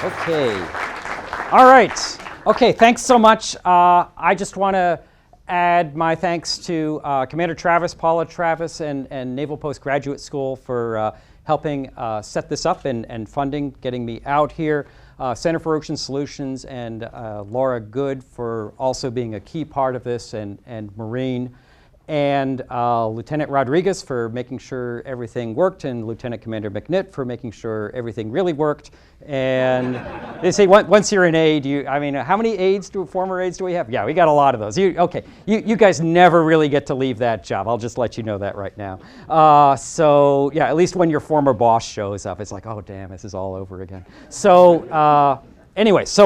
Okay. All right. Okay, thanks so much. I just want to add my thanks to Commander Travis, Paula Travis, and Naval Postgraduate School for helping set this up and funding, getting me out here. Center for Ocean Solutions and Laura Good for also being a key part of this, and Marine. And Lieutenant Rodriguez for making sure everything worked, and Lieutenant Commander McNitt for making sure everything really worked. And they say once you're an aide, I mean, how many aides, former aides do we have? Yeah, we got a lot of those. You guys never really get to leave that job. I'll just let you know that right now. So yeah, at least when your former boss shows up, it's like, oh damn, this is all over again. So anyways,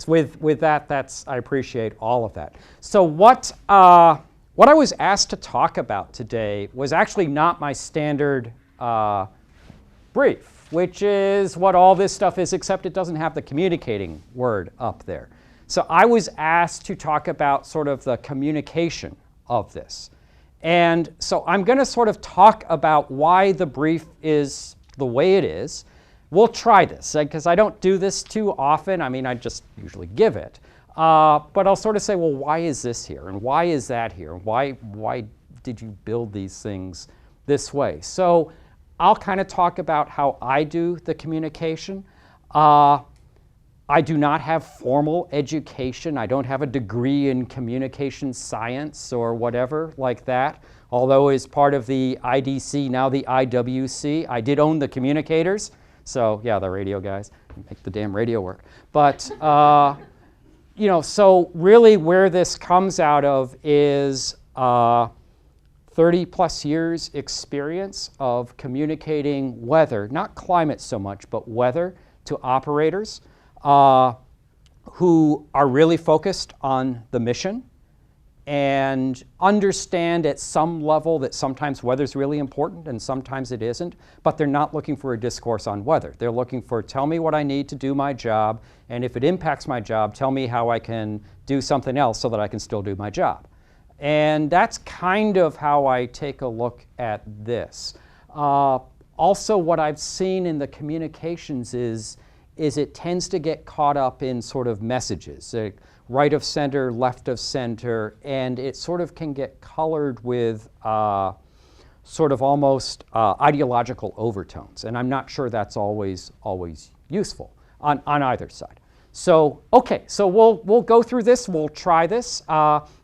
with that, I appreciate all of that. So what I was asked to talk about today was actually not my standard brief, which is what all this stuff is, except it doesn't have the communicating word up there. So I was asked to talk about sort of the communication of this. And so I'm going to sort of talk about why the brief is the way it is. We'll try this, because I don't do this too often. I mean, I just usually give it. But I'll sort of say, well, why is this here? And why is that here? Why did you build these things this way? So I'll kind of talk about how I do the communication. I do not have formal education. I don't have a degree in communication science or whatever like that. Although as part of the IDC, now the IWC, I did own the communicators. So yeah, the radio guys, make the damn radio work. But so really where this comes out of is 30 plus years experience of communicating weather, not climate so much, but weather to operators who are really focused on the mission and understand at some level that sometimes weather's really important and sometimes it isn't, but they're not looking for a discourse on weather. They're looking for, tell me what I need to do my job, and if it impacts my job, tell me how I can do something else so that I can still do my job. And that's kind of how I take a look at this. Also, what I've seen in the communications is it tends to get caught up in sort of messages. Right of center, left of center, and it sort of can get colored with sort of almost ideological overtones. And I'm not sure that's always useful on either side. So, okay, so we'll go through this, we'll try this.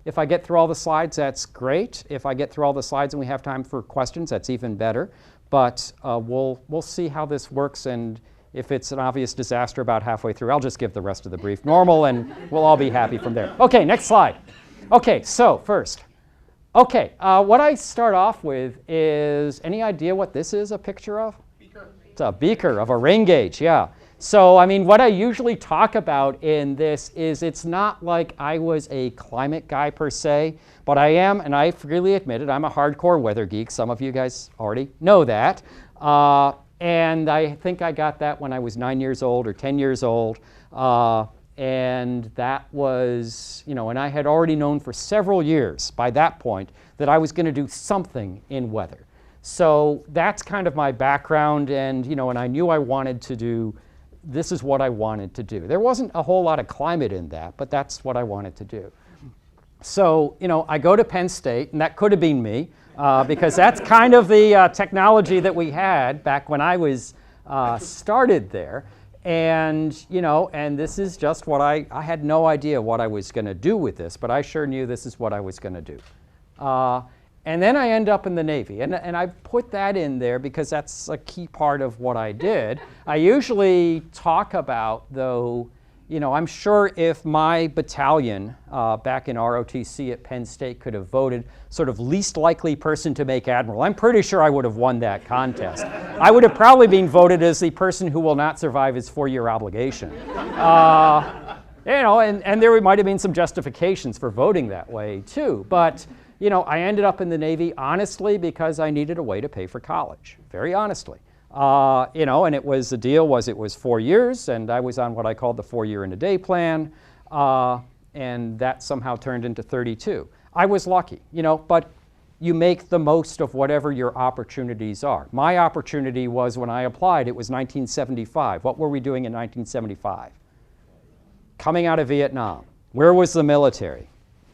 If I get through all the slides, that's great. If I get through all the slides and we have time for questions, that's even better. But we'll see how this works, and if it's an obvious disaster about halfway through, I'll just give the rest of the brief normal and we'll all be happy from there. Okay, next slide. Okay, so first. Okay, what I start off with is, any idea what this is a picture of? Beaker. It's a beaker of a rain gauge, yeah. So, I mean, what I usually talk about in this is it's not like I was a climate guy per se, but I am, and I freely admit it, I'm a hardcore weather geek. Some of you guys already know that. And I think I got that when I was 9 years old or 10 years old. And that was, and I had already known for several years by that point that I was going to do something in weather. So that's kind of my background, and, and I knew I wanted to do, this is what I wanted to do. There wasn't a whole lot of climate in that, but that's what I wanted to do. So, I go to Penn State, and that could have been me. Because that's kind of the technology that we had back when I was started there. And, and this is just what I had no idea what I was going to do with this, but I sure knew this is what I was going to do. And then I end up in the Navy. And I put that in there because that's a key part of what I did. I usually talk about, though, I'm sure if my battalion back in ROTC at Penn State could have voted sort of least likely person to make admiral, I'm pretty sure I would have won that contest. I would have probably been voted as the person who will not survive his 4-year obligation. And there might have been some justifications for voting that way too. But, I ended up in the Navy honestly because I needed a way to pay for college, very honestly. And it was, the deal was it was 4 years, and I was on what I called the 4-year-and-a-day plan, and that somehow turned into 32. I was lucky, but you make the most of whatever your opportunities are. My opportunity was when I applied, it was 1975. What were we doing in 1975? Coming out of Vietnam. Where was the military?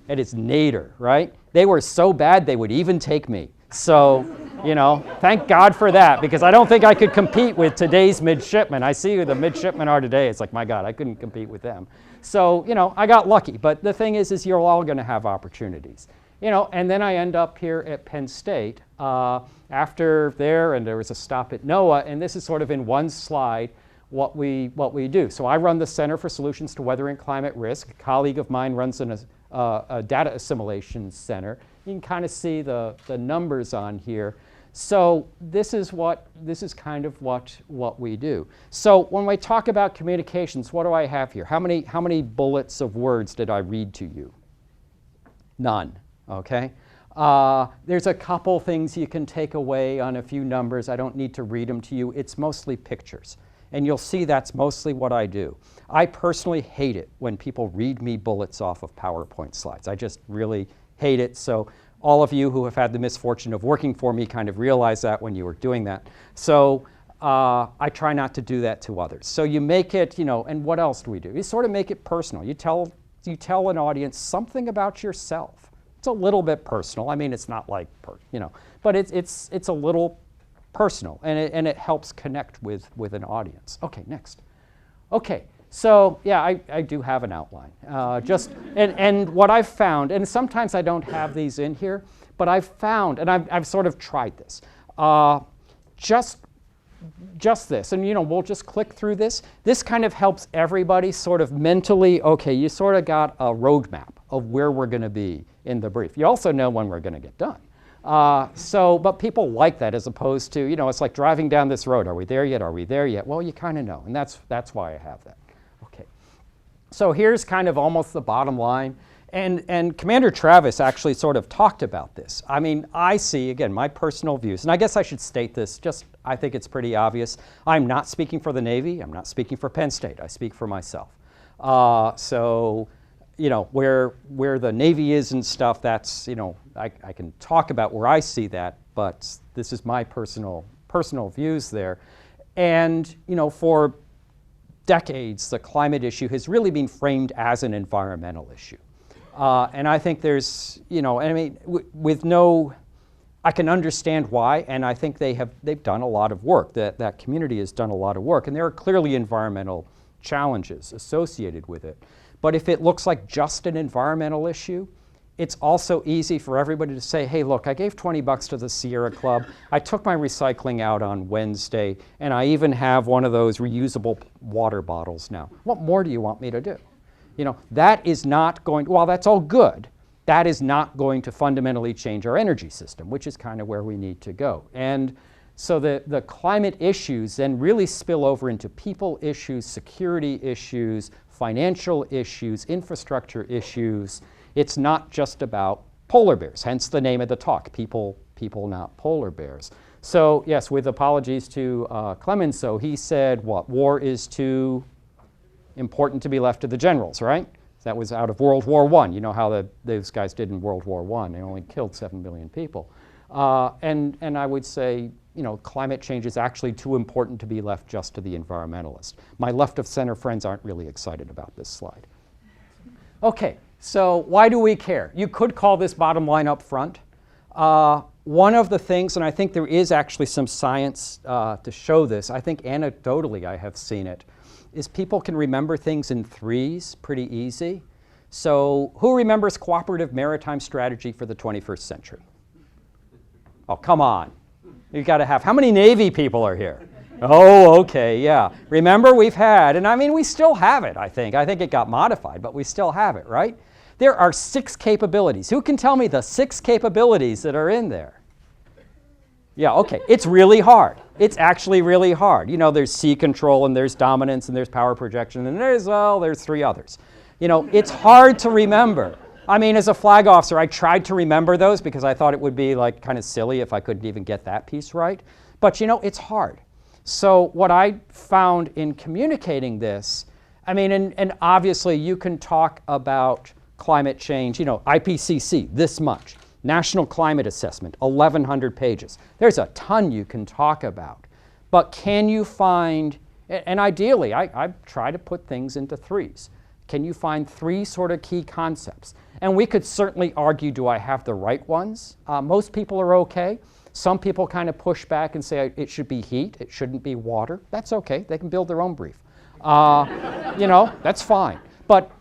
It is nadir, right? They were so bad they would even take me. So, you know, thank God for that, because I don't think I could compete with today's midshipmen. I see who the midshipmen are today. It's like, my God, I couldn't compete with them. So, you know, I got lucky. But the thing is you're all going to have opportunities. You know, and then I end up here at Penn State after there, and there was a stop at NOAA, and this is sort of in one slide what we do. So I run the Center for Solutions to Weather and Climate Risk. A colleague of mine runs a data assimilation center. You can kind of see the numbers on here. So this is kind of what we do. So when we talk about communications, what do I have here? How many bullets of words did I read to you? None. Okay. There's a couple things you can take away on a few numbers. I don't need to read them to you. It's mostly pictures. And you'll see that's mostly what I do. I personally hate it when people read me bullets off of PowerPoint slides. I just really hate it. So all of you who have had the misfortune of working for me kind of realize that when you were doing that. So I try not to do that to others. So you make it, you know, and what else do we do? You sort of make it personal. You tell an audience something about yourself. It's a little bit personal. I mean, it's not like, you know, but it's a little personal, and it helps connect with an audience. Okay, next. Okay, so yeah, I do have an outline. And what I've found, and sometimes I don't have these in here, but I've found, and I've sort of tried this, just this, and you know, we'll just click through this. This kind of helps everybody sort of mentally, okay, you sort of got a roadmap of where we're going to be in the brief. You also know when we're going to get done. But people like that, as opposed to, you know, it's like driving down this road. Are we there yet? Are we there yet? Well, you kind of know, and that's why I have that. Okay. So here's kind of almost the bottom line. And Commander Travis actually sort of talked about this. I mean, I see, again, my personal views, and I guess I should state this, I think it's pretty obvious. I'm not speaking for the Navy. I'm not speaking for Penn State. I speak for myself. So, you know, where the Navy is and stuff, that's, you know, I can talk about where I see that, but this is my personal views there. And, you know, for decades, the climate issue has really been framed as an environmental issue. And I think there's, you know, I mean, I can understand why, and I think they've done a lot of work. That community has done a lot of work, and there are clearly environmental challenges associated with it. But if it looks like just an environmental issue, it's also easy for everybody to say, hey, look, I gave $20 to the Sierra Club. I took my recycling out on Wednesday, and I even have one of those reusable water bottles now. What more do you want me to do? You know, that is not going, while that's all good, that is not going to fundamentally change our energy system, which is kind of where we need to go. And so the climate issues then really spill over into people issues, security issues, financial issues, infrastructure issues. It's not just about polar bears, hence the name of the talk, people, not polar bears. So yes, with apologies to Clemenceau, he said, what, war is too important to be left to the generals, right? That was out of World War I. You know how those guys did in World War I. They only killed 7 million people. And I would say, you know, climate change is actually too important to be left just to the environmentalists. My left of center friends aren't really excited about this slide. Okay, so why do we care? You could call this bottom line up front. One of the things, and I think there is actually some science to show this, I think anecdotally I have seen it, is people can remember things in threes pretty easy. So who remembers cooperative maritime strategy for the 21st century? Oh, come on. You've got to have, how many Navy people are here? Oh, okay, yeah. Remember, we've had, and I mean, we still have it, I think. I think it got modified, but we still have it, right? There are 6 capabilities. Who can tell me the 6 capabilities that are in there? Yeah, okay, it's really hard. It's actually really hard. You know, there's sea control, and there's dominance, and there's power projection, and there's 3 others. You know, it's hard to remember. I mean, as a flag officer, I tried to remember those because I thought it would be like kind of silly if I couldn't even get that piece right. But you know, it's hard. So what I found in communicating this, I mean, and obviously you can talk about climate change, you know, IPCC, this much. National Climate Assessment, 1,100 pages. There's a ton you can talk about. But can you find, and ideally, I try to put things into threes. Can you find three sort of key concepts? And we could certainly argue, do I have the right ones? Most people are okay. Some people kind of push back and say it should be heat, it shouldn't be water. That's okay, they can build their own brief. You know, that's fine. But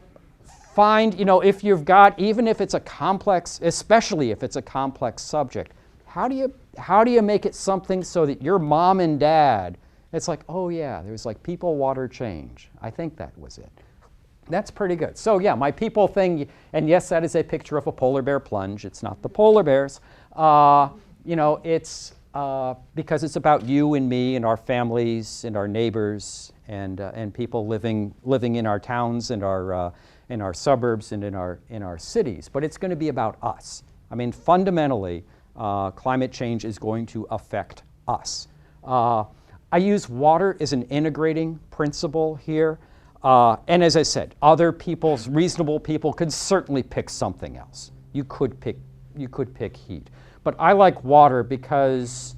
find, you know, if you've got, even if it's a complex, especially if it's a complex subject, how do you make it something so that your mom and dad, it's like, oh yeah, there's like people, water, change. I think that was it. That's pretty good. So yeah, my people thing, and yes, that is a picture of a polar bear plunge. It's not the polar bears. You know, it's because it's about you and me and our families and our neighbors and people living in our towns and in our suburbs and in our cities. But it's going to be about us. I mean, fundamentally, climate change is going to affect us. I use water as an integrating principle here. And as I said, other people's, reasonable people could certainly pick something else. You could pick heat. But I like water because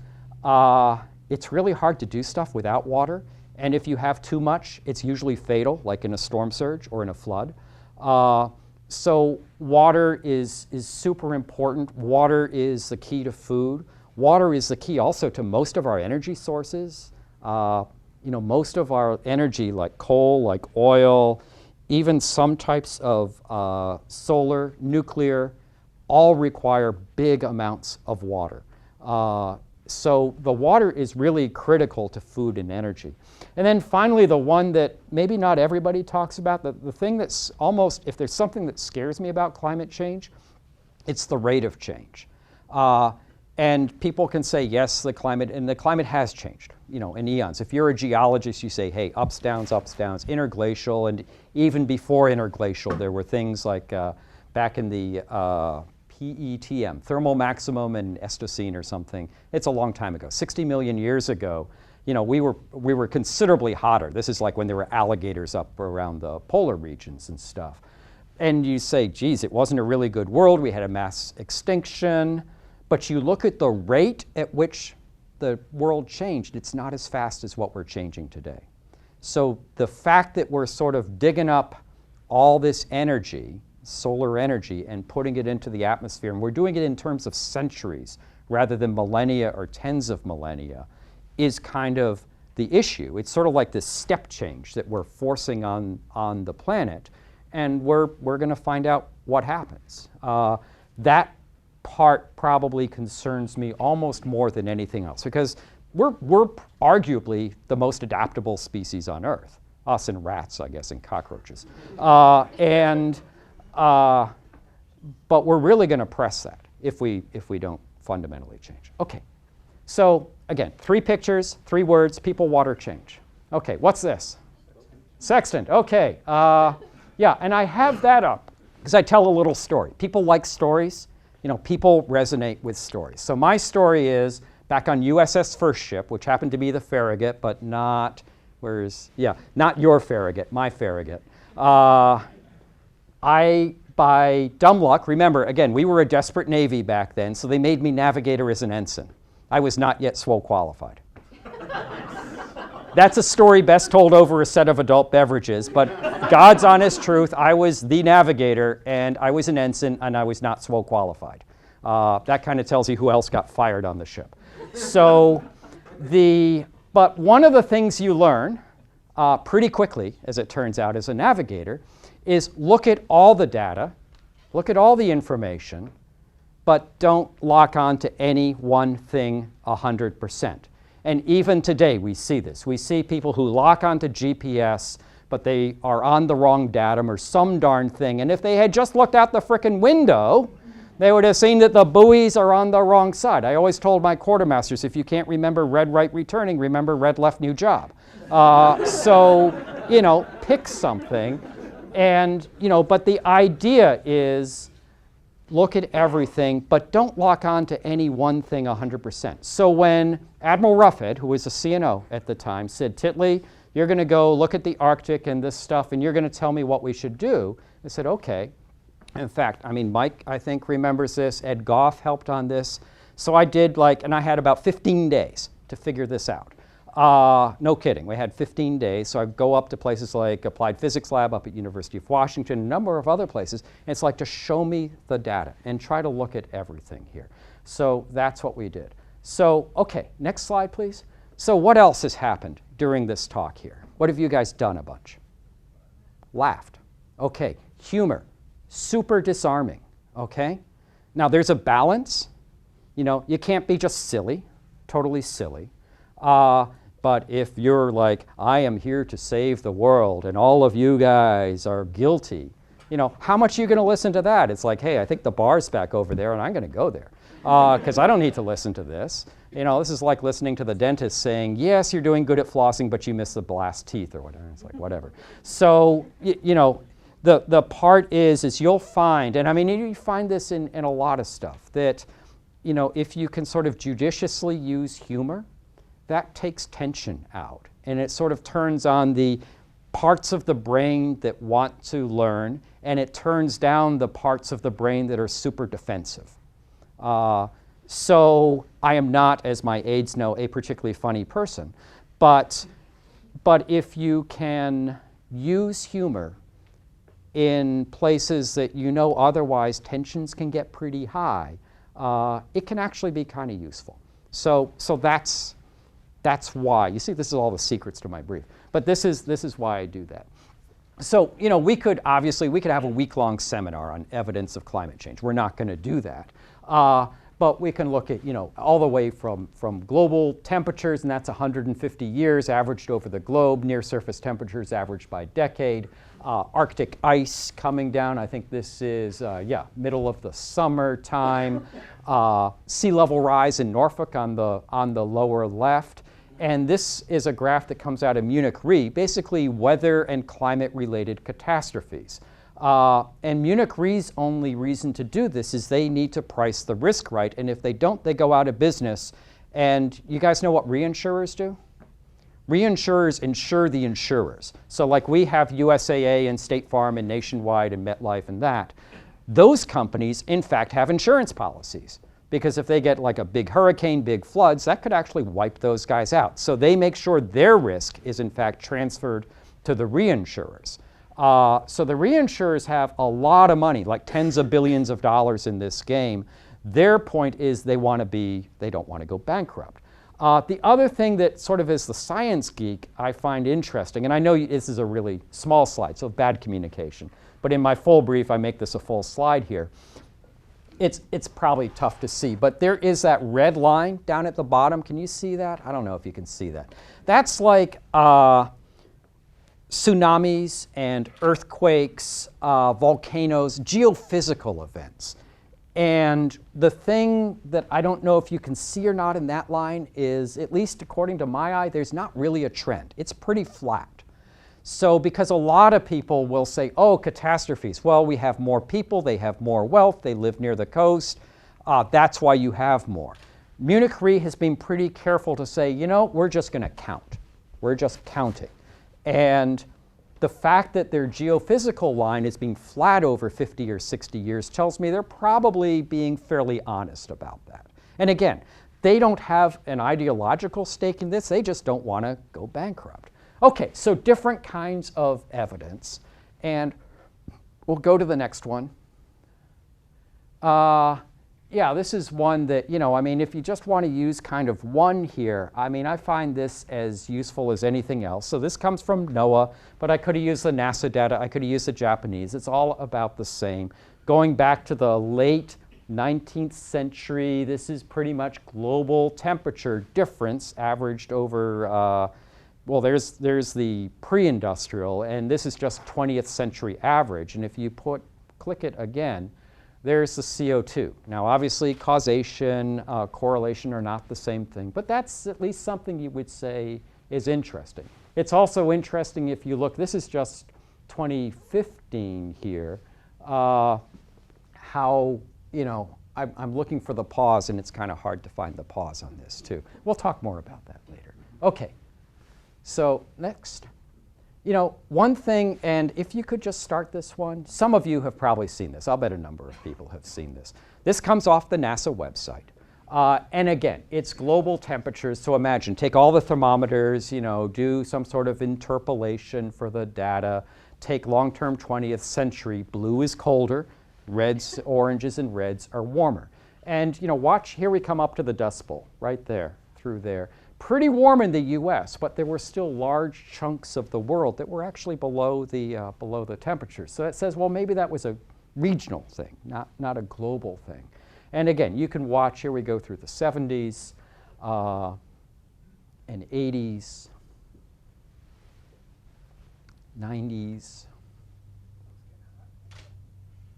it's really hard to do stuff without water. And if you have too much, it's usually fatal, like in a storm surge or in a flood. So water is super important. Water is the key to food. Water is the key also to most of our energy sources. You know, most of our energy, like coal, like oil, even some types of solar, nuclear, all require big amounts of water. So the water is really critical to food and energy. And then finally, the one that maybe not everybody talks about, the thing that's almost, if there's something that scares me about climate change, it's the rate of change. And people can say, yes, the climate has changed, you know, in eons. If you're a geologist, you say, hey, ups, downs, interglacial, and even before interglacial, there were things like back in the PETM, thermal maximum and Estocene or something. It's a long time ago, 60 million years ago. You know, we were considerably hotter. This is like when there were alligators up around the polar regions and stuff. And you say, geez, it wasn't a really good world. We had a mass extinction. But you look at the rate at which the world changed, it's not as fast as what we're changing today. So the fact that we're sort of digging up all this energy, solar energy, and putting it into the atmosphere, and we're doing it in terms of centuries rather than millennia or tens of millennia, is kind of the issue. It's sort of like this step change that we're forcing on the planet, and we're going to find out what happens. That part probably concerns me almost more than anything else, because we're arguably the most adaptable species on Earth. Us and rats, I guess, and cockroaches. But we're really going to press that if we don't fundamentally change. Okay, so again, 3 pictures, 3 words, people, water, change. Okay, what's this? Sextant. Okay, yeah, and I have that up because I tell a little story. People like stories. You know, people resonate with stories. So my story is back on USS First Ship, which happened to be the Farragut, but not, not your Farragut, my Farragut. By dumb luck, remember, again, we were a desperate Navy back then, so they made me navigator as an ensign. I was not yet SWO qualified. That's a story best told over a set of adult beverages, but God's honest truth, I was the navigator, and I was an ensign, and I was not SWO qualified. That kind of tells you who else got fired on the ship. So, but one of the things you learn pretty quickly, as it turns out, as a navigator, is look at all the data, look at all the information, but don't lock on to any one thing 100%. And even today, we see this. We see people who lock onto GPS, but they are on the wrong datum or some darn thing. And if they had just looked out the frickin' window, they would have seen that the buoys are on the wrong side. I always told my quartermasters, if you can't remember red right returning, remember red left new job. So, you know, pick something. And, you know, but the idea is, look at everything, but don't lock on to any one thing 100%. So when Admiral Roughhead, who was a CNO at the time, said, Titley, you're going to go look at the Arctic and this stuff, and you're going to tell me what we should do, I said, okay. In fact, I mean, Mike, I think, remembers this. Ed Goff helped on this. So I did and I had about 15 days to figure this out. No kidding, we had 15 days. So I go up to places like Applied Physics Lab up at University of Washington, a number of other places. And it's like to show me the data and try to look at everything here. So that's what we did. So, okay, next slide, please. So what else has happened during this talk here? What have you guys done a bunch? Laughed. Okay, humor. Super disarming, okay? Now there's a balance. You know, you can't be just silly, totally silly. But if you're like, I am here to save the world and all of you guys are guilty, you know, how much are you going to listen to that? It's like, hey, I think the bar's back over there and I'm going to go there because I don't need to listen to this. You know, this is like listening to the dentist saying, yes, you're doing good at flossing, but you missed the last teeth or whatever. It's like, whatever. So, you know, the part is you'll find, and I mean, you find this in a lot of stuff, that, you know, if you can sort of judiciously use humor, that takes tension out. And it sort of turns on the parts of the brain that want to learn, and it turns down the parts of the brain that are super defensive. So I am not, as my aides know, a particularly funny person. But if you can use humor in places that you know otherwise tensions can get pretty high, it can actually be kind of useful. So that's why. You see, this is all the secrets to my brief. But this is why I do that. So, you know, we could have a week-long seminar on evidence of climate change. We're not going to do that. But we can look at, you know, all the way from global temperatures, and that's 150 years averaged over the globe, near surface temperatures averaged by decade, Arctic ice coming down. I think this is, middle of the summertime, sea level rise in Norfolk on the lower left. And this is a graph that comes out of Munich Re, basically weather and climate-related catastrophes. And Munich Re's only reason to do this is they need to price the risk right, and if they don't, they go out of business. And you guys know what reinsurers do? Reinsurers insure the insurers. So like we have USAA and State Farm and Nationwide and MetLife and that. Those companies, in fact, have insurance policies. Because if they get like a big hurricane, big floods, that could actually wipe those guys out. So they make sure their risk is in fact transferred to the reinsurers. So the reinsurers have a lot of money, like tens of billions of dollars in this game. Their point is they don't want to go bankrupt. The other thing that sort of is the science geek I find interesting, and I know this is a really small slide, so bad communication, but in my full brief I make this a full slide here. It's probably tough to see, but there is that red line down at the bottom. Can you see that? I don't know if you can see that. That's like tsunamis and earthquakes, volcanoes, geophysical events. And the thing that I don't know if you can see or not in that line is, at least according to my eye, there's not really a trend. It's pretty flat. So because a lot of people will say, oh, catastrophes. Well, we have more people, they have more wealth, they live near the coast. That's why you have more. Munich Re has been pretty careful to say, you know, we're just going to count. We're just counting. And the fact that their geophysical line is being flat over 50 or 60 years tells me they're probably being fairly honest about that. And again, they don't have an ideological stake in this. They just don't want to go bankrupt. Okay, so different kinds of evidence. And we'll go to the next one. Yeah, this is one that, you know, I mean, if you just want to use kind of one here, I mean, I find this as useful as anything else. So this comes from NOAA, but I could have used the NASA data. I could have used the Japanese. It's all about the same. Going back to the late 19th century, this is pretty much global temperature difference averaged over, well, there's the pre-industrial, and this is just 20th century average. And if you click it again, there's the CO2. Now, obviously, causation, correlation are not the same thing, but that's at least something you would say is interesting. It's also interesting if you look, this is just 2015 here, how, you know, I'm looking for the pause, and it's kind of hard to find the pause on this, too. We'll talk more about that later. Okay. So next, You know, one thing, and if you could just start this one, some of you have probably seen this. I'll bet a number of people have seen this. This comes off the NASA website. And again, it's global temperatures. So imagine, take all the thermometers, you know, do some sort of interpolation for the data, take long-term 20th century, blue is colder, reds, oranges, and reds are warmer. And, you know, watch, here we come up to the Dust Bowl, right there, through there. Pretty warm in the US, but there were still large chunks of the world that were actually below the temperature. So it says, well, maybe that was a regional thing, not a global thing. And again, you can watch, here we go through the 70s and 80s, 90s,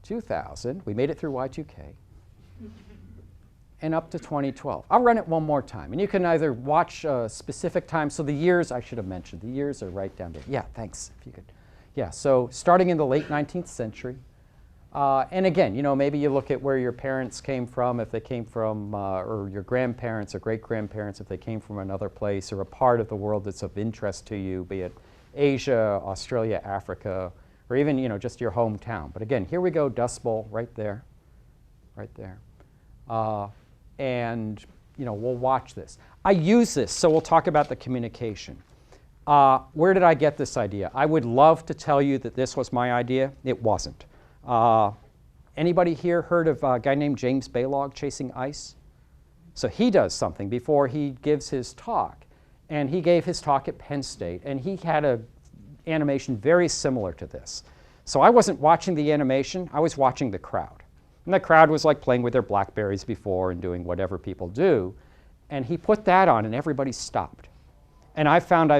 2000, we made it through Y2K, and up to 2012. I'll run it one more time. And you can either watch specific times. So the years, I should have mentioned, the years are right down there. Yeah, thanks, if you could. Yeah, so starting in the late 19th century. And again, you know, maybe you look at where your parents came from, if they came from, or your grandparents or great-grandparents, if they came from another place or a part of the world that's of interest to you, be it Asia, Australia, Africa, or even, you know, just your hometown. But again, here we go, Dust Bowl, right there, right there. And, you know, we'll watch this. I use this, so we'll talk about the communication. Where did I get this idea? I would love to tell you that this was my idea. It wasn't. Anybody here heard of a guy named James Balog chasing ice? So he does something before he gives his talk. And he gave his talk at Penn State, and he had an animation very similar to this. So I wasn't watching the animation, I was watching the crowd. And the crowd was like playing with their Blackberries before and doing whatever people do. And he put that on and everybody stopped. And I found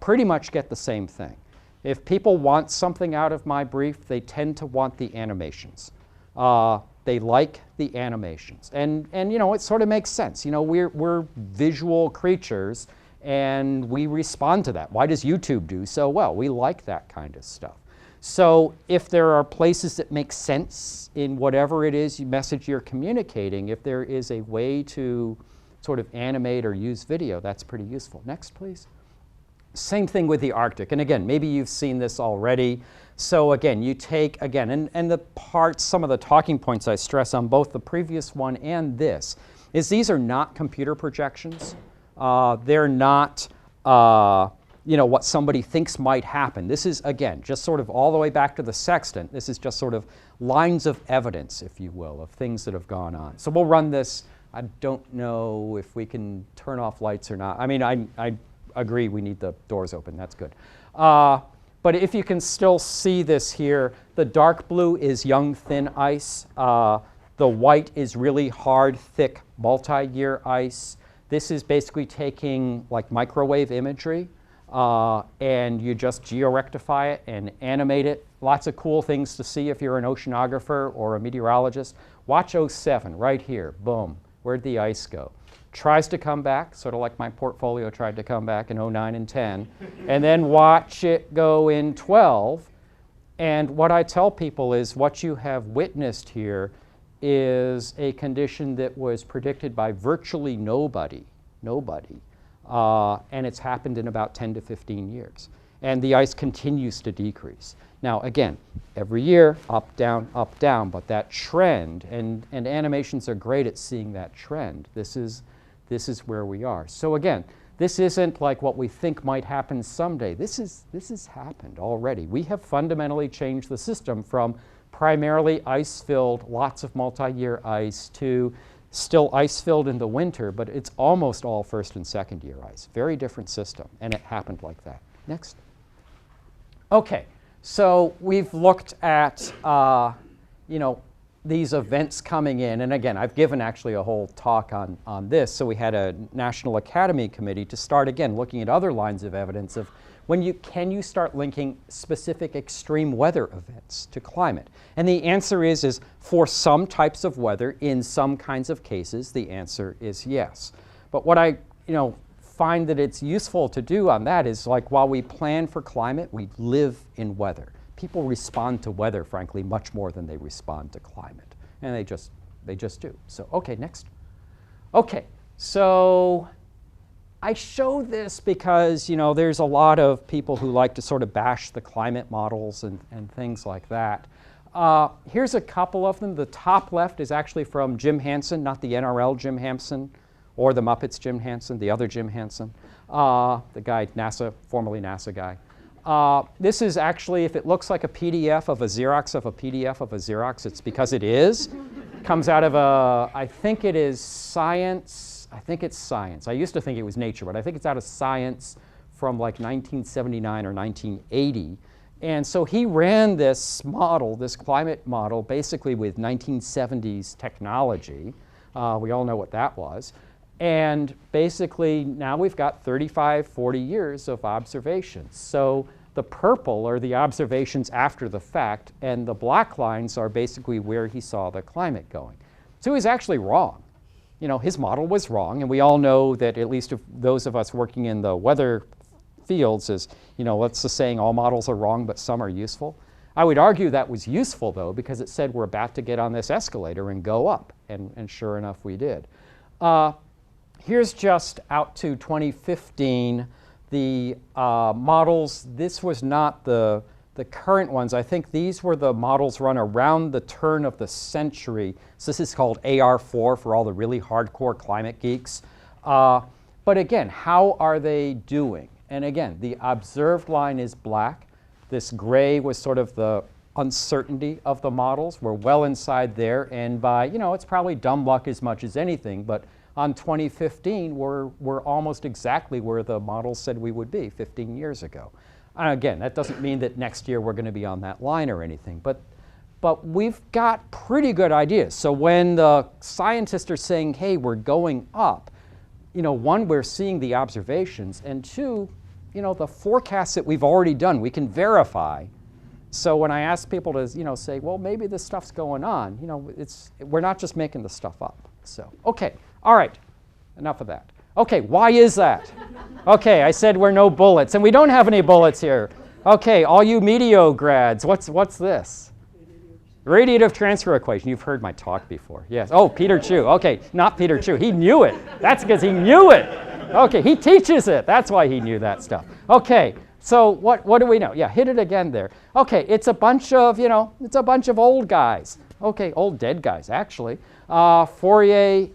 pretty much get the same thing. If people want something out of my brief, they tend to want the animations. They like the animations. And you know, it sort of makes sense. You know, we're visual creatures and we respond to that. Why does YouTube do so well? We like that kind of stuff. So if there are places that make sense in whatever it is message you're communicating, if there is a way to sort of animate or use video, that's pretty useful. Next, please. Same thing with the Arctic. And again, maybe you've seen this already. So again, you take, again, and the parts, some of the talking points I stress on both the previous one and this, is these are not computer projections. They're not, you know, what somebody thinks might happen. This is, again, just sort of all the way back to the sextant. This is just sort of lines of evidence, if you will, of things that have gone on. So we'll run this. I don't know if we can turn off lights or not. I mean, I agree we need the doors open. That's good. But if you can still see this here, the dark blue is young, thin ice. The white is really hard, thick, multi-year ice. This is basically taking like microwave imagery. And you just georectify it and animate it. Lots of cool things to see if you're an oceanographer or a meteorologist. Watch 07 right here. Boom. Where'd the ice go? Tries to come back, sort of like my portfolio tried to come back in 09 and 10. And then watch it go in 12. And what I tell people is what you have witnessed here is a condition that was predicted by virtually nobody. And it's happened in about 10 to 15 years. And the ice continues to decrease. Now, again, every year, up, down, but that trend, and animations are great at seeing that trend. This is where we are. So again, this isn't like what we think might happen someday. This has happened already. We have fundamentally changed the system from primarily ice-filled, lots of multi-year ice, to still ice-filled in the winter, but it's almost all first and second year ice. Very different system, and it happened like that. Next. Okay, so we've looked at, you know, these events coming in, and again, I've given actually a whole talk on this, so we had a National Academy Committee to start again looking at other lines of evidence of can you start linking specific extreme weather events to climate? And the answer is for some types of weather, in some kinds of cases, the answer is yes. But what I find that it's useful to do on that is, like, while we plan for climate, we live in weather. People respond to weather, frankly, much more than they respond to climate. And they just do. So, okay, next. Okay, so I show this because, there's a lot of people who like to sort of bash the climate models and things like that. Here's a couple of them. The top left is actually from Jim Hansen, not the NRL Jim Hansen or the Muppets Jim Hansen, the other Jim Hansen, the guy, formerly NASA guy. This is actually, if it looks like a PDF of a Xerox of a PDF of a Xerox, it's because it is. It comes out of I think it is Science. I think it's Science. I used to think it was Nature, but I think it's out of Science from like 1979 or 1980. And so he ran this model, this climate model, basically with 1970s technology. We all know what that was. And basically, now we've got 35, 40 years of observations. So the purple are the observations after the fact, and the black lines are basically where he saw the climate going. So he's actually wrong. His model was wrong, and we all know that, at least if those of us working in the weather fields, is, what's the saying, all models are wrong, but some are useful. I would argue that was useful, though, because it said we're about to get on this escalator and go up, and sure enough, we did. Here's just out to 2015, the models. This was not the current ones. I think these were the models run around the turn of the century. So this is called AR4 for all the really hardcore climate geeks. But again, how are they doing? And again, the observed line is black. This gray was sort of the uncertainty of the models. We're well inside there, and by, it's probably dumb luck as much as anything, but on 2015, we're almost exactly where the models said we would be 15 years ago. And again, that doesn't mean that next year we're going to be on that line or anything, but we've got pretty good ideas. So when the scientists are saying, hey, we're going up, one, we're seeing the observations, and two, the forecasts that we've already done, we can verify. So when I ask people to, say, well, maybe this stuff's going on, we're not just making the stuff up. So, okay, all right, enough of that. Okay, why is that? Okay, I said we're no bullets, and we don't have any bullets here. Okay, all you Meteo grads, what's this? Radiative transfer equation. You've heard my talk before. Yes. Oh, Peter Chu. Okay, not Peter Chu. He knew it. That's because he knew it. Okay, he teaches it. That's why he knew that stuff. Okay, so what do we know? Yeah, hit it again there. Okay, it's a bunch of, it's a bunch of old guys. Okay, old dead guys, actually. Fourier,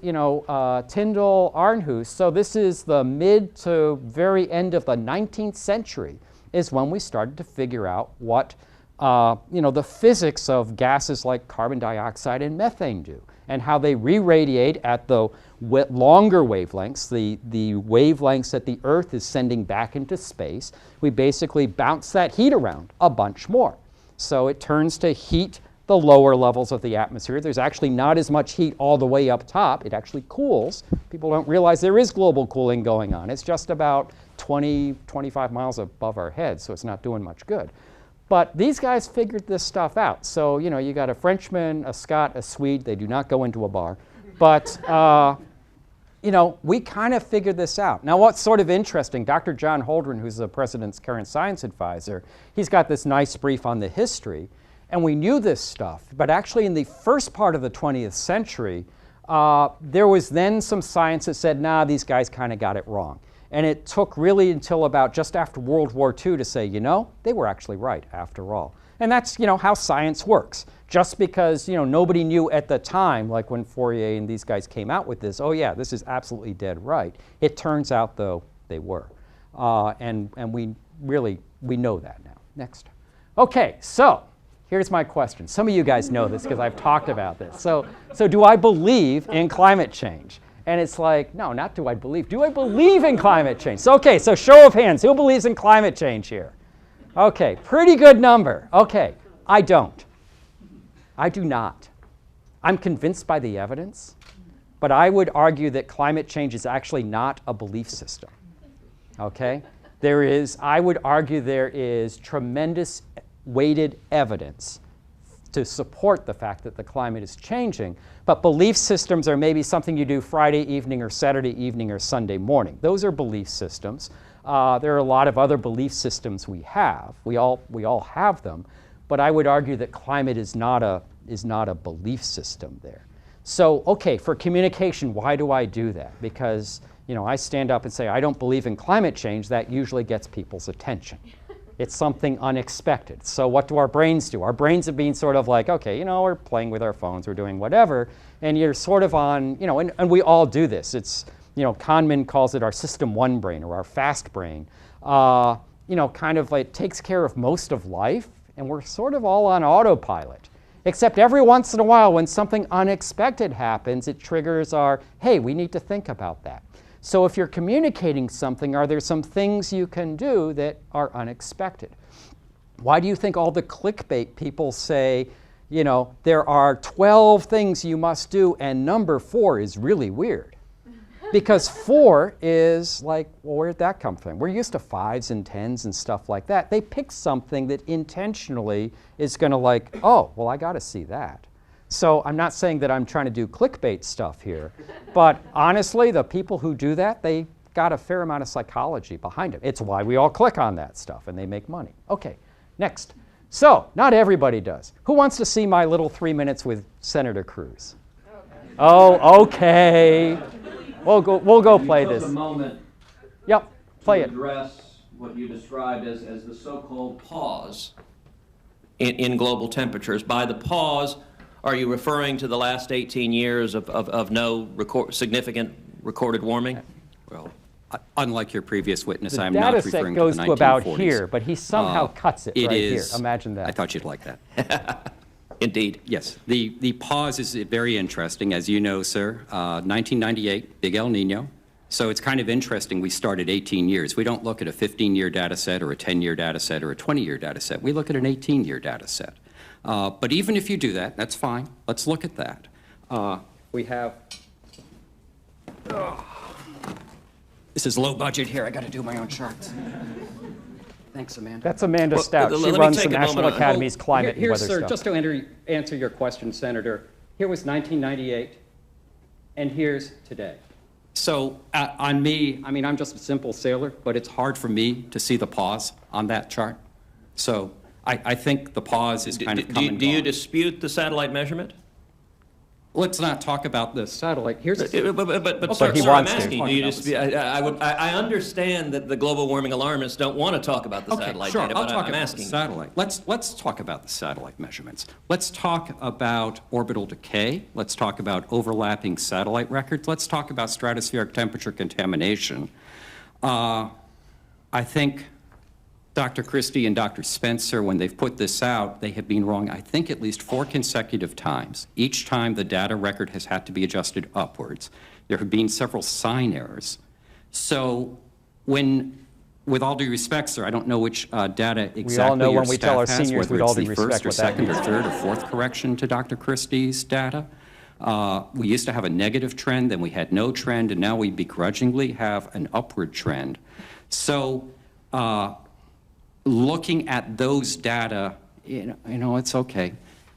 Tyndall, Arnhus. So this is the mid to very end of the 19th century is when we started to figure out what, the physics of gases like carbon dioxide and methane do, and how they re-radiate at the longer wavelengths, the wavelengths that the Earth is sending back into space. We basically bounce that heat around a bunch more. So it turns to heat the lower levels of the atmosphere. There's actually not as much heat all the way up top. It actually cools. People don't realize there is global cooling going on. It's just about 20, 25 miles above our heads, so it's not doing much good. But these guys figured this stuff out. So, you got a Frenchman, a Scot, a Swede. They do not go into a bar. But, we kind of figured this out. Now, what's sort of interesting, Dr. John Holdren, who's the president's current science advisor, he's got this nice brief on the history. And we knew this stuff. But actually, in the first part of the 20th century, there was then some science that said, nah, these guys kind of got it wrong. And it took really until about just after World War II to say, they were actually right after all. And that's, how science works. Just because, nobody knew at the time, like when Fourier and these guys came out with this, oh yeah, this is absolutely dead right. It turns out, though, they were. And we know that now. Next. Okay, so here's my question. Some of you guys know this because I've talked about this. So do I believe in climate change? And it's like, no, not do I believe. Do I believe in climate change? So, okay, so show of hands. Who believes in climate change here? Okay, pretty good number. Okay, I don't. I do not. I'm convinced by the evidence, but I would argue that climate change is actually not a belief system. Okay? I would argue there is tremendous weighted evidence to support the fact that the climate is changing, but belief systems are maybe something you do Friday evening or Saturday evening or Sunday morning. Those are belief systems. There are a lot of other belief systems we have. We all have them, but I would argue that climate is not a belief system there. So, okay, for communication, why do I do that? Because you know, I stand up and say, I don't believe in climate change, that usually gets people's attention. It's something unexpected. So what do our brains do? Our brains have been sort of like, okay, you know, we're playing with our phones, we're doing whatever, and you're sort of on, you know, and we all do this. It's, you know, Kahneman calls it our system one brain or our fast brain. You know, kind of like takes care of most of life, and we're sort of all on autopilot. Except every once in a while, when something unexpected happens, it triggers our, hey, we need to think about that. So if you're communicating something, are there some things you can do that are unexpected? Why do you think all the clickbait people say, you know, there are 12 things you must do, and number 4 is really weird? Because 4 is like, well, where'd that come from? We're used to 5s and 10s and stuff like that. They pick something that intentionally is going to like, oh, well, I got to see that. So I'm not saying that I'm trying to do clickbait stuff here, but honestly, the people who do that, they got a fair amount of psychology behind it. It's why we all click on that stuff and they make money. Okay, next. So not everybody does. Who wants to see my little 3 minutes with Senator Cruz? Oh, okay. We'll go play this. A moment yep, play it. Address what you described as the so-called pause in global temperatures. By the pause, are you referring to the last 18 years of no significant recorded warming? Well, unlike your previous witness, I'm not referring to the 1940s. The data set goes to about here, but he somehow cuts it right here. Imagine that. I thought you'd like that. Indeed. Yes. The pause is very interesting. As you know, sir, 1998, big El Nino. So it's kind of interesting we started 18 years. We don't look at a 15-year data set or a 10-year data set or a 20-year data set. We look at an 18-year data set. But even if you do that, that's fine. Let's look at that. We have... This is low budget here. I got to do my own charts. Thanks, Amanda. That's Amanda Stout. She runs the National Academy's Climate and Weather sir, stuff. just to answer your question, Senator, here was 1998, and here's today. So on me, I mean, I'm just a simple sailor, but it's hard for me to see the pause on that chart. So I think the pause is kind of coming. Do you dispute the satellite measurement? Let's not talk about the satellite. Here's but sir, sir, I'm asking, do you dispute? I understand that the global warming alarmists don't want to talk about the satellite sure, data, I'll but talk I'm about asking. the satellite. Let's talk about the satellite measurements. Let's talk about orbital decay. Let's talk about overlapping satellite records. Let's talk about stratospheric temperature contamination. I think Dr. Christie and Dr. Spencer, when they've put this out, they have been wrong, I think, at least 4 consecutive times. Each time the data record has had to be adjusted upwards. There have been several sign errors. So when, with all due respect, sir, I don't know which data exactly we all know your when we staff tell our has, seniors with all due respect whether it's the first or second or third or fourth correction to Dr. Christie's data. We used to have a negative trend, then we had no trend, and now we begrudgingly have an upward trend. So looking at those data, you know, it's okay.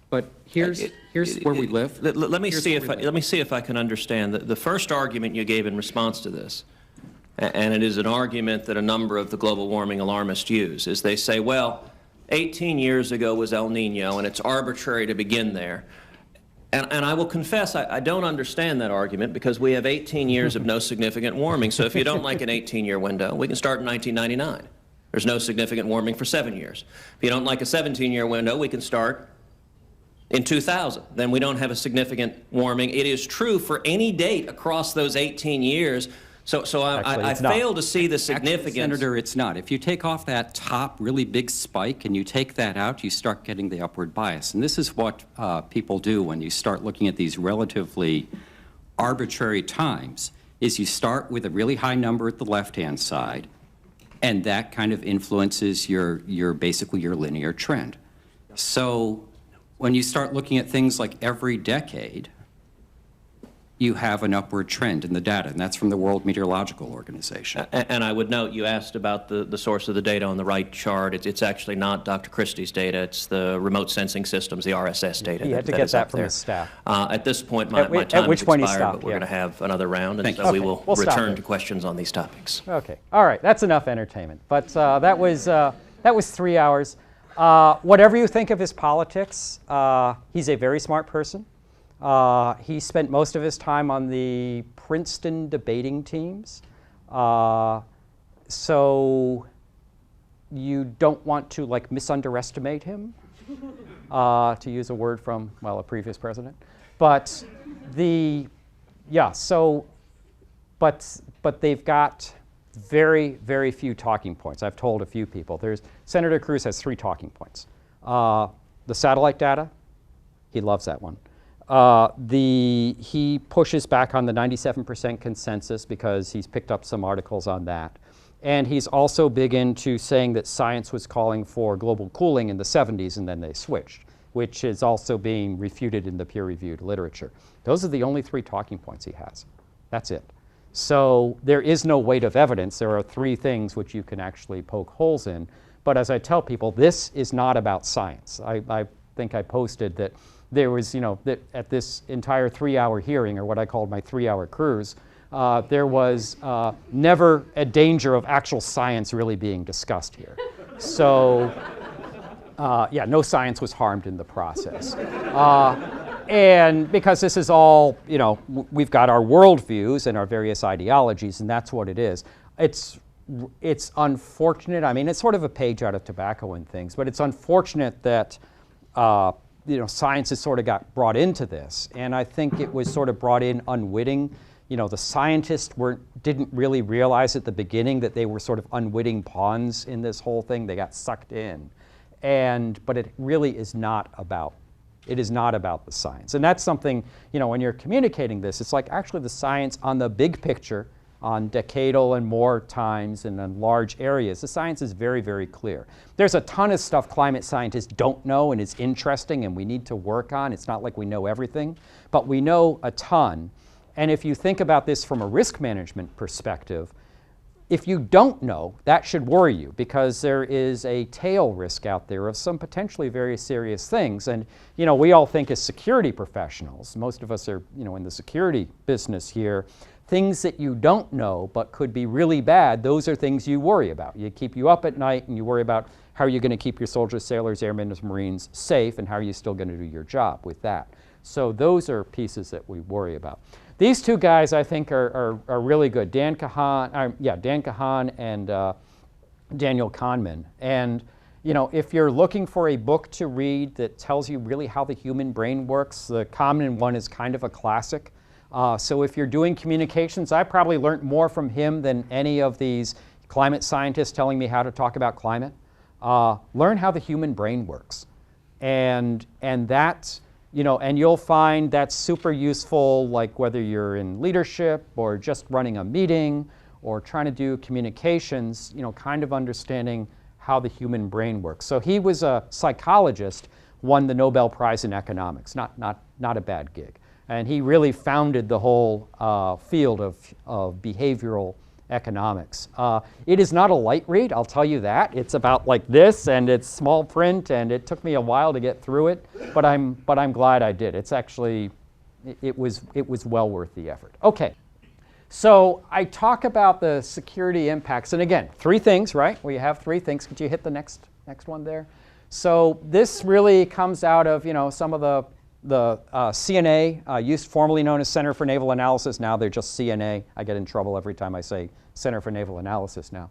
But here's where we live. Let me see if I can understand. The first argument you gave in response to this, and it is an argument that a number of the global warming alarmists use, is they say, well, 18 years ago was El Nino, and it's arbitrary to begin there. And I will confess, I don't understand that argument, because we have 18 years of no significant warming. So if you don't like an 18-year window, we can start in 1999. There's no significant warming for 7 years. If you don't like a 17-year window, we can start in 2000. Then we don't have a significant warming. It is true for any date across those 18 years. So I fail to see the significance. Actually, Senator, it's not. If you take off that top really big spike and you take that out, you start getting the upward bias. And this is what people do when you start looking at these relatively arbitrary times, is you start with a really high number at the left-hand side, and that kind of influences your basically your linear trend. So when you start looking at things like every decade, you have an upward trend in the data, and that's from the World Meteorological Organization. And I would note, you asked about the source of the data on the right chart. It's actually not Dr. Christie's data. It's the remote sensing systems, the RSS data. He had to get that from his staff. At this point, my time has expired, but we're going to have another round, and so we will return to questions on these topics. Okay. All right. That's enough entertainment. But that was 3 hours. Whatever you think of his politics, he's a very smart person. He spent most of his time on the Princeton debating teams. So you don't want to like misunderestimate him, to use a word from, well, a previous president. But but they've got very, very few talking points. I've told a few people. Senator Cruz has 3 talking points. The satellite data, he loves that one. He pushes back on the 97% consensus because he's picked up some articles on that. And he's also big into saying that science was calling for global cooling in the 70s and then they switched, which is also being refuted in the peer-reviewed literature. Those are the only 3 talking points he has. That's it. So there is no weight of evidence. There are 3 things which you can actually poke holes in. But as I tell people, this is not about science. I think I posted that there was, that at this entire 3-hour hearing, or what I called my 3-hour cruise, there was never a danger of actual science really being discussed here. So, yeah, no science was harmed in the process. And because this is all, we've got our worldviews and our various ideologies, and that's what it is. It's unfortunate. I mean, it's sort of a page out of Tobacco and Things, but it's unfortunate that science has sort of got brought into this, and I think it was sort of brought in unwitting. The scientists didn't really realize at the beginning that they were sort of unwitting pawns in this whole thing. They got sucked in, but it really is not about. It is not about the science, and that's something when you're communicating this, it's like actually the science on the big picture, on decadal and more times and on large areas, the science is very, very clear. There's a ton of stuff climate scientists don't know and is interesting and we need to work on. It's not like we know everything, but we know a ton. And if you think about this from a risk management perspective, if you don't know, that should worry you because there is a tail risk out there of some potentially very serious things. And we all think as security professionals, most of us are in the security business here, things that you don't know but could be really bad, those are things you worry about. You keep you up at night and you worry about how are you going to keep your soldiers, sailors, airmen, and Marines safe and how are you still going to do your job with that. So those are pieces that we worry about. These 2 guys I think are really good, Dan Kahan and Daniel Kahneman. And if you're looking for a book to read that tells you really how the human brain works, the Kahneman one is kind of a classic. So if you're doing communications, I probably learned more from him than any of these climate scientists telling me how to talk about climate. Learn how the human brain works. And that's, and you'll find that's super useful, like whether you're in leadership or just running a meeting or trying to do communications, kind of understanding how the human brain works. So he was a psychologist, won the Nobel Prize in economics, not a bad gig. And he really founded the whole field of behavioral economics. It is not a light read, I'll tell you that. It's about like this, and it's small print, and it took me a while to get through it, but I'm glad I did. It's actually, it was well worth the effort. Okay, so I talk about the security impacts, and again, 3 things, right? We have 3 things. Could you hit the next one there? So this really comes out of some of the CNA, formerly known as Center for Naval Analysis. Now they're just CNA. I get in trouble every time I say Center for Naval Analysis now.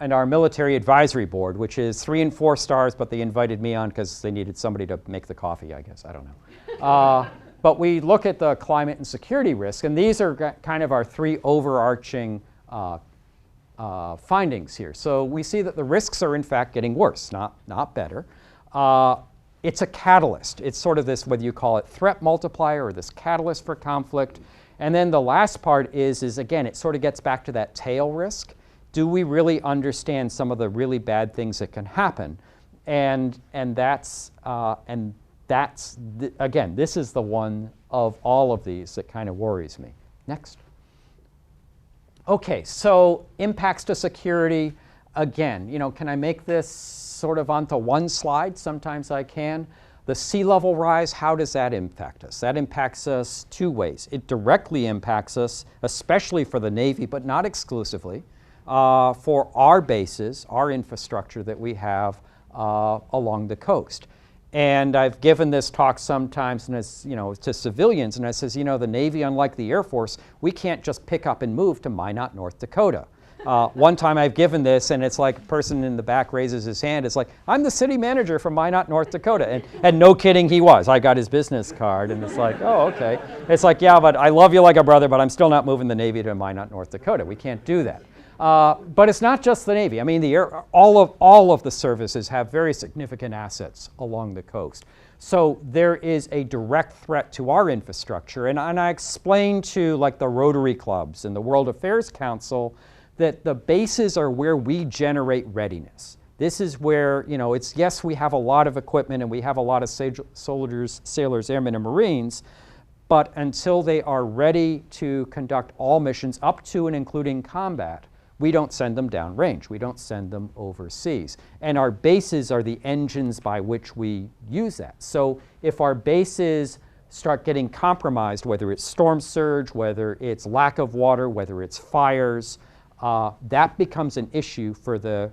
And our Military Advisory Board, which is 3 and 4 stars, but they invited me on because they needed somebody to make the coffee, I guess. I don't know. But we look at the climate and security risk, and these are kind of our 3 overarching findings here. So we see that the risks are in fact getting worse, not better. It's a catalyst. It's sort of this, whether you call it threat multiplier or this catalyst for conflict. And then the last part is again, it sort of gets back to that tail risk. Do we really understand some of the really bad things that can happen? And that's again, this is the one of all of these that kind of worries me. Next. Okay, so impacts to security. Again, can I make this sort of onto one slide? Sometimes I can. The sea level rise, how does that impact us? That impacts us 2 ways. It directly impacts us, especially for the Navy, but not exclusively, for our bases, our infrastructure that we have along the coast. And I've given this talk sometimes, and it's, to civilians, and I says, the Navy, unlike the Air Force, we can't just pick up and move to Minot, North Dakota. One time I've given this, and it's like a person in the back raises his hand. It's like, I'm the city manager from Minot, North Dakota. And no kidding, he was. I got his business card, and it's like, oh, okay. It's like, yeah, but I love you like a brother, but I'm still not moving the Navy to Minot, North Dakota. We can't do that. But it's not just the Navy. I mean, all of the services have very significant assets along the coast. So there is a direct threat to our infrastructure. And I explained to like the Rotary clubs and the World Affairs Council that the bases are where we generate readiness. This is where, it's, yes, we have a lot of equipment and we have a lot of soldiers, sailors, airmen, and Marines, but until they are ready to conduct all missions up to and including combat, we don't send them downrange. We don't send them overseas. And our bases are the engines by which we use that. So if our bases start getting compromised, whether it's storm surge, whether it's lack of water, whether it's fires, that becomes an issue for the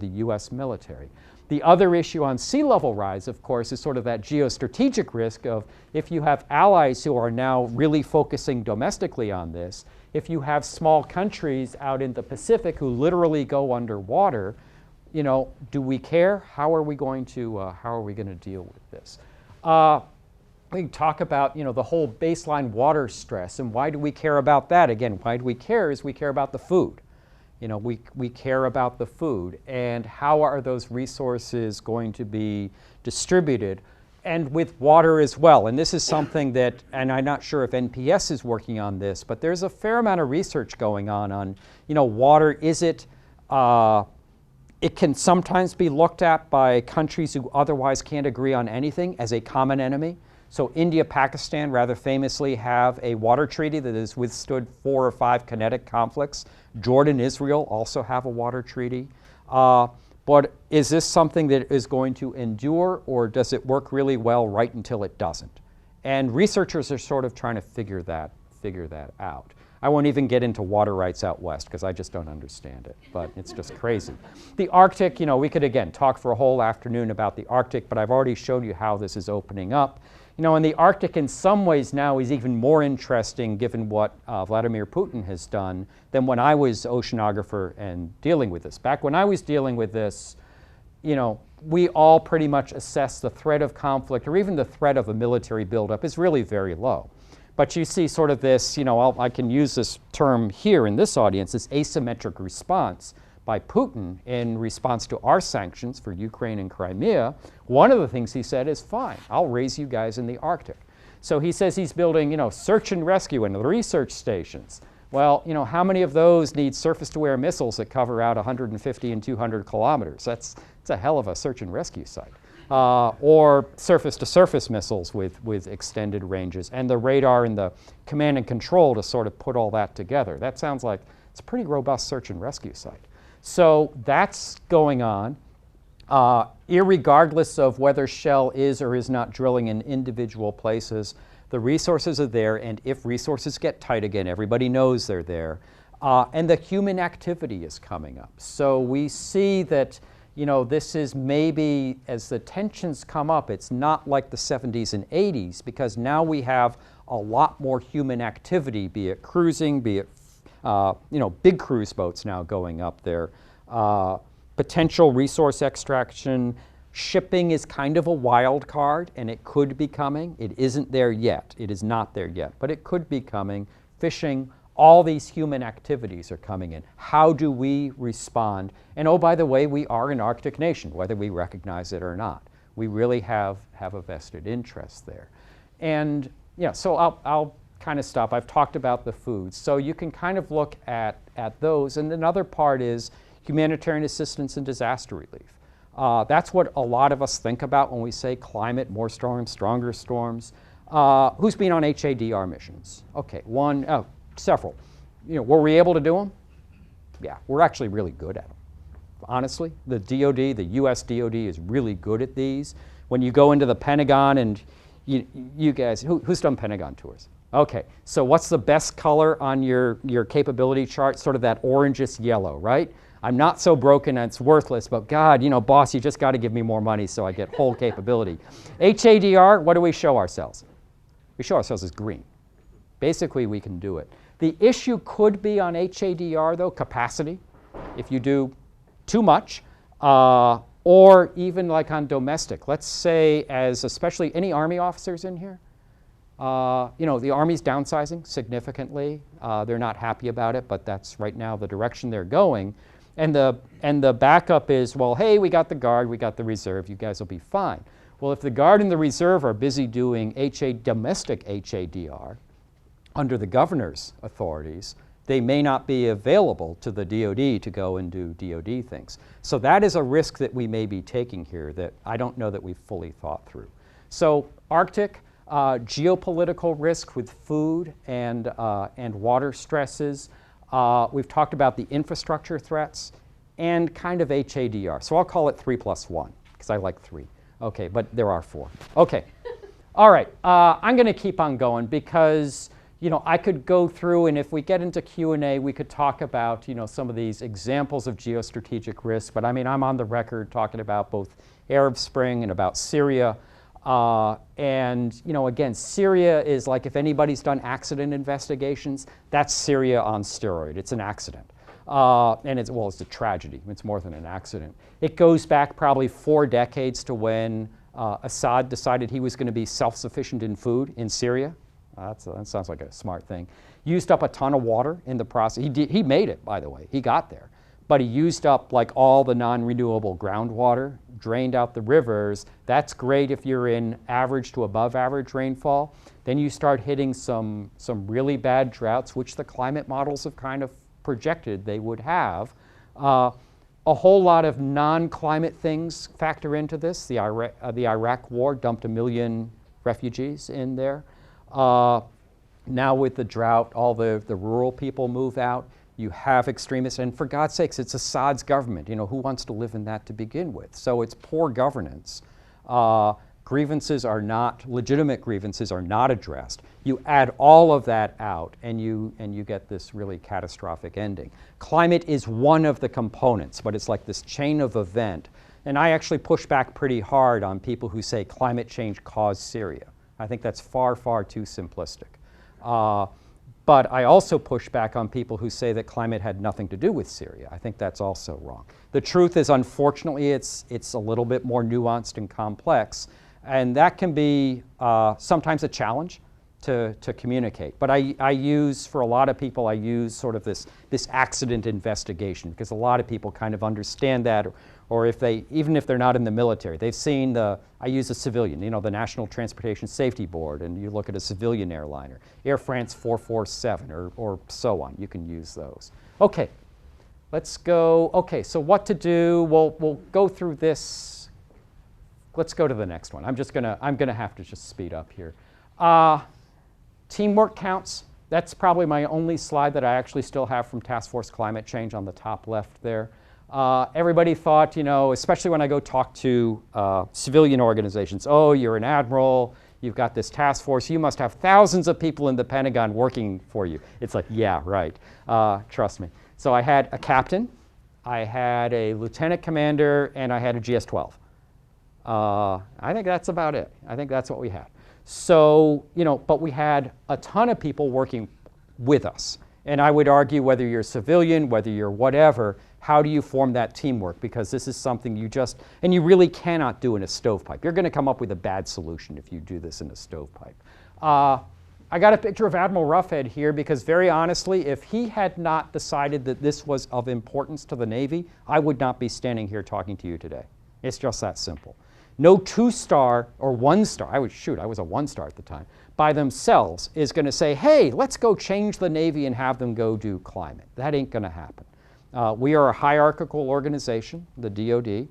U.S. military. The other issue on sea level rise, of course, is sort of that geostrategic risk of if you have allies who are now really focusing domestically on this, if you have small countries out in the Pacific who literally go underwater, do we care? How are we going to deal with this? We can talk about, the whole baseline water stress, and why do we care about that? Again, why do we care is we care about the food. We care about the food and how are those resources going to be distributed, and with water as well. And this is something that, and I'm not sure if NPS is working on this, but there's a fair amount of research going on, water. Is it, it can sometimes be looked at by countries who otherwise can't agree on anything as a common enemy. So India, Pakistan rather famously have a water treaty that has withstood 4 or 5 kinetic conflicts. Jordan, Israel also have a water treaty. But is this something that is going to endure, or does it work really well right until it doesn't? And researchers are sort of trying to figure that out. I won't even get into water rights out west because I just don't understand it, but it's just crazy. The Arctic, we could again talk for a whole afternoon about the Arctic, but I've already shown you how this is opening up. And the Arctic in some ways now is even more interesting given what Vladimir Putin has done than when I was oceanographer and dealing with this. Back when I was dealing with this, we all pretty much assess the threat of conflict or even the threat of a military buildup is really very low. But you see sort of this, I can use this term here in this audience, this asymmetric response by Putin in response to our sanctions for Ukraine and Crimea. One of the things he said is, fine, I'll raise you guys in the Arctic. So he says he's building, search and rescue and research stations. Well, how many of those need surface-to-air missiles that cover out 150 and 200 kilometers? That's a hell of a search and rescue site. Or surface-to-surface missiles with extended ranges, and the radar and the command and control to sort of put all that together. That sounds like it's a pretty robust search and rescue site. So that's going on, irregardless of whether Shell is or is not drilling in individual places. The resources are there, and if resources get tight again, everybody knows they're there. And the human activity is coming up. So we see that, this is maybe, as the tensions come up, it's not like the 70s and 80s, because now we have a lot more human activity, be it cruising, be it big cruise boats now going up there, potential resource extraction. Shipping is kind of a wild card, and it could be coming. It isn't there yet. It is not there yet, but it could be coming. Fishing, all these human activities are coming in. How do we respond? And oh, by the way, we are an Arctic nation, whether we recognize it or not. We really have a vested interest there. And so I'll kind of stop. I've talked about the foods. So you can kind of look at those. And another part is humanitarian assistance and disaster relief. That's what a lot of us think about when we say climate, more storms, stronger storms. Who's been on HADR missions? Okay, several. Were we able to do them? Yeah, we're actually really good at them. Honestly, the DoD, the US DoD is really good at these. When you go into the Pentagon and you guys, who's done Pentagon tours? Okay, so what's the best color on your capability chart? Sort of that orangish yellow, right? I'm not so broken and it's worthless, but God, boss, you just got to give me more money so I get whole capability. HADR, what do we show ourselves? We show ourselves as green. Basically, we can do it. The issue could be on HADR, though, capacity. If you do too much, or even like on domestic. Let's say, as especially any Army officers in here, the Army's downsizing significantly. They're not happy about it, but that's right now the direction they're going. And the backup is, well, hey, we got the Guard, we got the Reserve, you guys will be fine. Well, if the Guard and the Reserve are busy doing domestic HADR under the governor's authorities, they may not be available to the DoD to go and do DoD things. So that is a risk that we may be taking here that I don't know that we've fully thought through. So Arctic, geopolitical risk with food and water stresses. We've talked about the infrastructure threats and kind of HADR. So I'll call it 3+1 because I like 3. Okay, but there are 4. Okay, all right. I'm going to keep on going because I could go through, and if we get into Q&A, we could talk about some of these examples of geostrategic risk. But I mean, I'm on the record talking about both Arab Spring and about Syria. And again, Syria is like, if anybody's done accident investigations, that's Syria on steroid. It's an accident. And it's a tragedy. It's more than an accident. It goes back probably 4 decades to when Assad decided he was going to be self-sufficient in food in Syria. That sounds like a smart thing. Used up a ton of water in the process. He made it, by the way. He got there. But he used up like all the non-renewable groundwater, drained out the rivers. That's great if you're in average to above average rainfall. Then you start hitting some really bad droughts, which the climate models have kind of projected they would have. A whole lot of non-climate things factor into this. The Iraq war dumped 1 million refugees in there. Now with the drought, all the rural people move out. You have extremists, and for God's sakes, it's Assad's government. Who wants to live in that to begin with? So it's poor governance. Legitimate grievances are not addressed. You add all of that out, and you get this really catastrophic ending. Climate is one of the components, but it's like this chain of event. And I actually push back pretty hard on people who say climate change caused Syria. I think that's far, far too simplistic. But I also push back on people who say that climate had nothing to do with Syria. I think that's also wrong. The truth is, unfortunately, it's a little bit more nuanced and complex, and that can be sometimes a challenge to communicate. But I use, for a lot of people, I use sort of this accident investigation, because a lot of people kind of understand that, or even if they're not in the military, they've seen I use a civilian, the National Transportation Safety Board, and you look at a civilian airliner, Air France 447, or so on. You can use those. Okay, let's go. Okay, so what to do? We'll go through this. Let's go to the next one. I'm gonna have to just speed up here. Teamwork counts. That's probably my only slide that I actually still have from Task Force Climate Change on the top left there. Everybody thought, especially when I go talk to civilian organizations, oh, you're an admiral, you've got this task force, you must have thousands of people in the Pentagon working for you. It's like, yeah, right, trust me. So I had a captain, I had a lieutenant commander, and I had a GS-12. I think that's about it. I think that's what we had. So, but we had a ton of people working with us. And I would argue, whether you're civilian, whether you're whatever, how do you form that teamwork? Because this is something and you really cannot do in a stovepipe. You're going to come up with a bad solution if you do this in a stovepipe. I got a picture of Admiral Roughhead here because, very honestly, if he had not decided that this was of importance to the Navy, I would not be standing here talking to you today. It's just that simple. No 2-star or 1-star, I was a 1-star at the time, by themselves is going to say, hey, let's go change the Navy and have them go do climate. That ain't going to happen. We are a hierarchical organization, the DoD.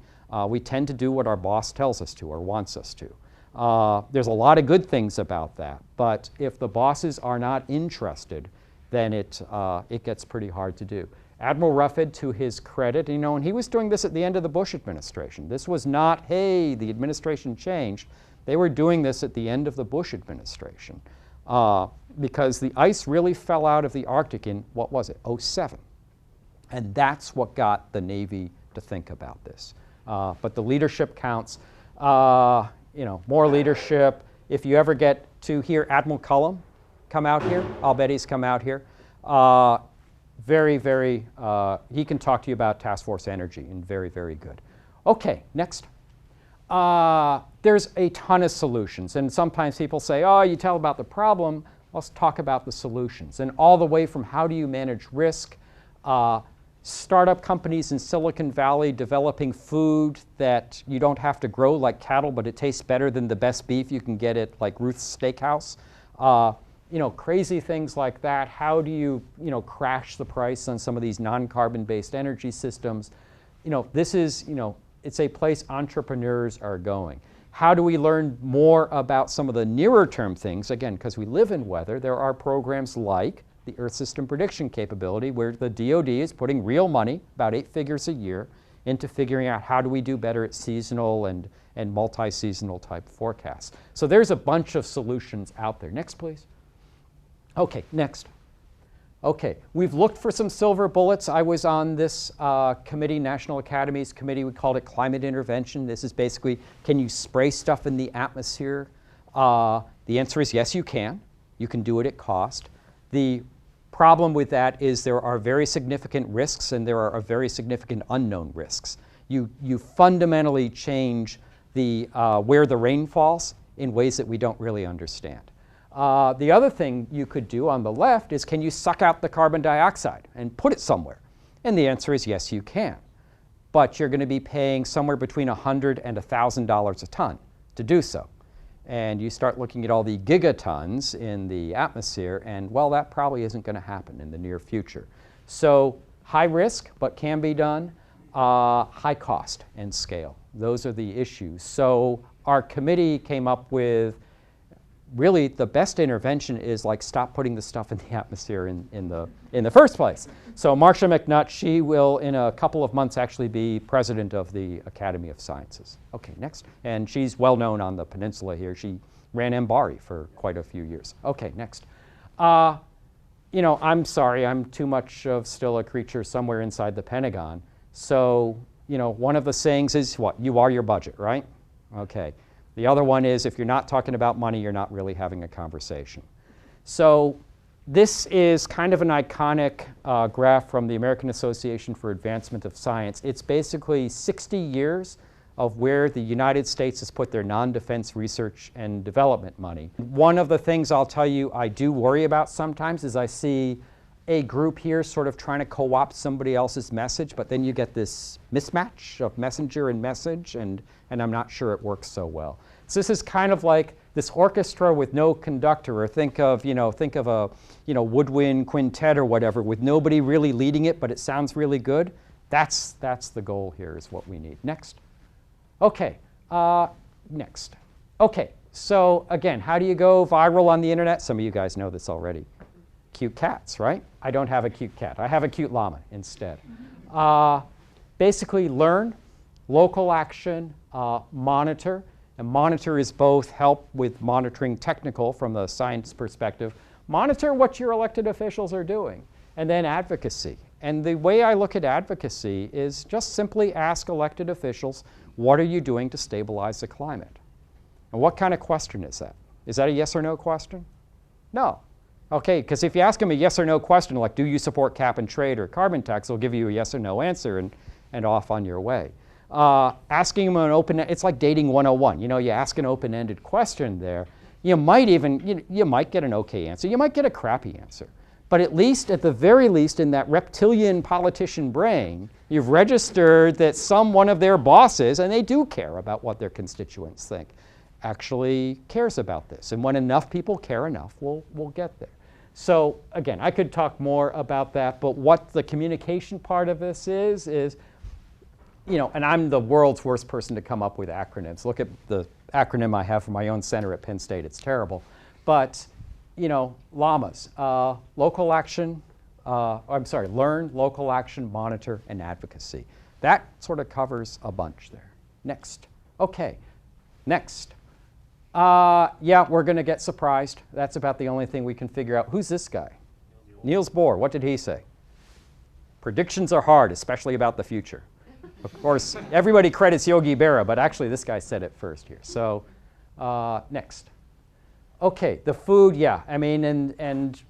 We tend to do what our boss tells us to or wants us to. There's a lot of good things about that, but if the bosses are not interested, then it gets pretty hard to do. Admiral Roughhead, to his credit, and he was doing this at the end of the Bush administration. This was not, hey, the administration changed. They were doing this at the end of the Bush administration because the ice really fell out of the Arctic in, what was it, 2007. And that's what got the Navy to think about this. But the leadership counts. More leadership. If you ever get to hear Admiral Cullum come out here, I'll bet he's come out here. Very, very, he can talk to you about task force energy, and very, very good. Okay, next. There's a ton of solutions, and sometimes people say, oh, you tell about the problem, let's talk about the solutions. And all the way from how do you manage risk, startup companies in Silicon Valley developing food that you don't have to grow like cattle, but it tastes better than the best beef you can get at like Ruth's Steakhouse. Crazy things like that. How do you, crash the price on some of these non-carbon based energy systems? This is, it's a place entrepreneurs are going. How do we learn more about some of the nearer term things? Again, because we live in weather, there are programs like the Earth System Prediction Capability, where the DoD is putting real money, about 8 figures a year, into figuring out how do we do better at seasonal and multi-seasonal type forecasts. So there's a bunch of solutions out there. Next, please. Okay, next. Okay, we've looked for some silver bullets. I was on this committee, National Academies Committee. We called it climate intervention. This is basically, can you spray stuff in the atmosphere? The answer is yes, you can. You can do it at cost. The problem with that is there are very significant risks and there are very significant unknown risks. You fundamentally change the, where the rain falls in ways that we don't really understand. The other thing you could do on the left is, can you suck out the carbon dioxide and put it somewhere? And the answer is yes, you can. But you're going to be paying somewhere between $100 and $1,000 a ton to do so. And you start looking at all the gigatons in the atmosphere, and well, that probably isn't going to happen in the near future. So high risk, but can be done. High cost and scale. Those are the issues. So our committee came up with, really the best intervention is like stop putting the stuff in the atmosphere in the first place. So Marcia McNutt, she will in a couple of months actually be president of the Academy of Sciences. Okay, next. And she's well known on the peninsula here. She ran MBARI for quite a few years. Okay, next. I'm sorry, I'm too much of still a creature somewhere inside the Pentagon. So, one of the sayings is what? You are your budget, right? Okay. The other one is, if you're not talking about money, you're not really having a conversation. So this is kind of an iconic graph from the American Association for Advancement of Science. It's basically 60 years of where the United States has put their non-defense research and development money. One of the things I'll tell you I do worry about sometimes is I see a group here sort of trying to co-opt somebody else's message, but then you get this mismatch of messenger and message, and I'm not sure it works so well. So this is kind of like this orchestra with no conductor, or think of a woodwind quintet or whatever with nobody really leading it, but it sounds really good. That's the goal here, is what we need. Next. Okay, next. Okay, so again, how do you go viral on the internet? Some of you guys know this already. Cute cats, right? I don't have a cute cat. I have a cute llama instead. Basically learn, local action, monitor. And monitor is both help with monitoring technical from the science perspective. Monitor what your elected officials are doing. And then advocacy. And the way I look at advocacy is just simply ask elected officials, what are you doing to stabilize the climate? And what kind of question is that? Is that a yes or no question? No. Okay, because if you ask them a yes or no question, like do you support cap and trade or carbon tax, they'll give you a yes or no answer and off on your way. Asking them an open, it's like dating 101. You ask an open-ended question there, you might get an okay answer. You might get a crappy answer. But at the very least, in that reptilian politician brain, you've registered that one of their bosses, and they do care about what their constituents think, actually cares about this. And when enough people care enough, we'll get there. So again, I could talk more about that, but what the communication part of this is, and I'm the world's worst person to come up with acronyms. Look at the acronym I have for my own center at Penn State. It's terrible. But, llamas, local action, learn, local action, monitor, and advocacy. That sort of covers a bunch there. Next. Okay, next. Yeah, we're going to get surprised. That's about the only thing we can figure out. Who's this guy? Niels Bohr. What did he say? Predictions are hard, especially about the future. Of course, everybody credits Yogi Berra, but actually this guy said it first here. So next. Okay, the food, yeah. I mean, and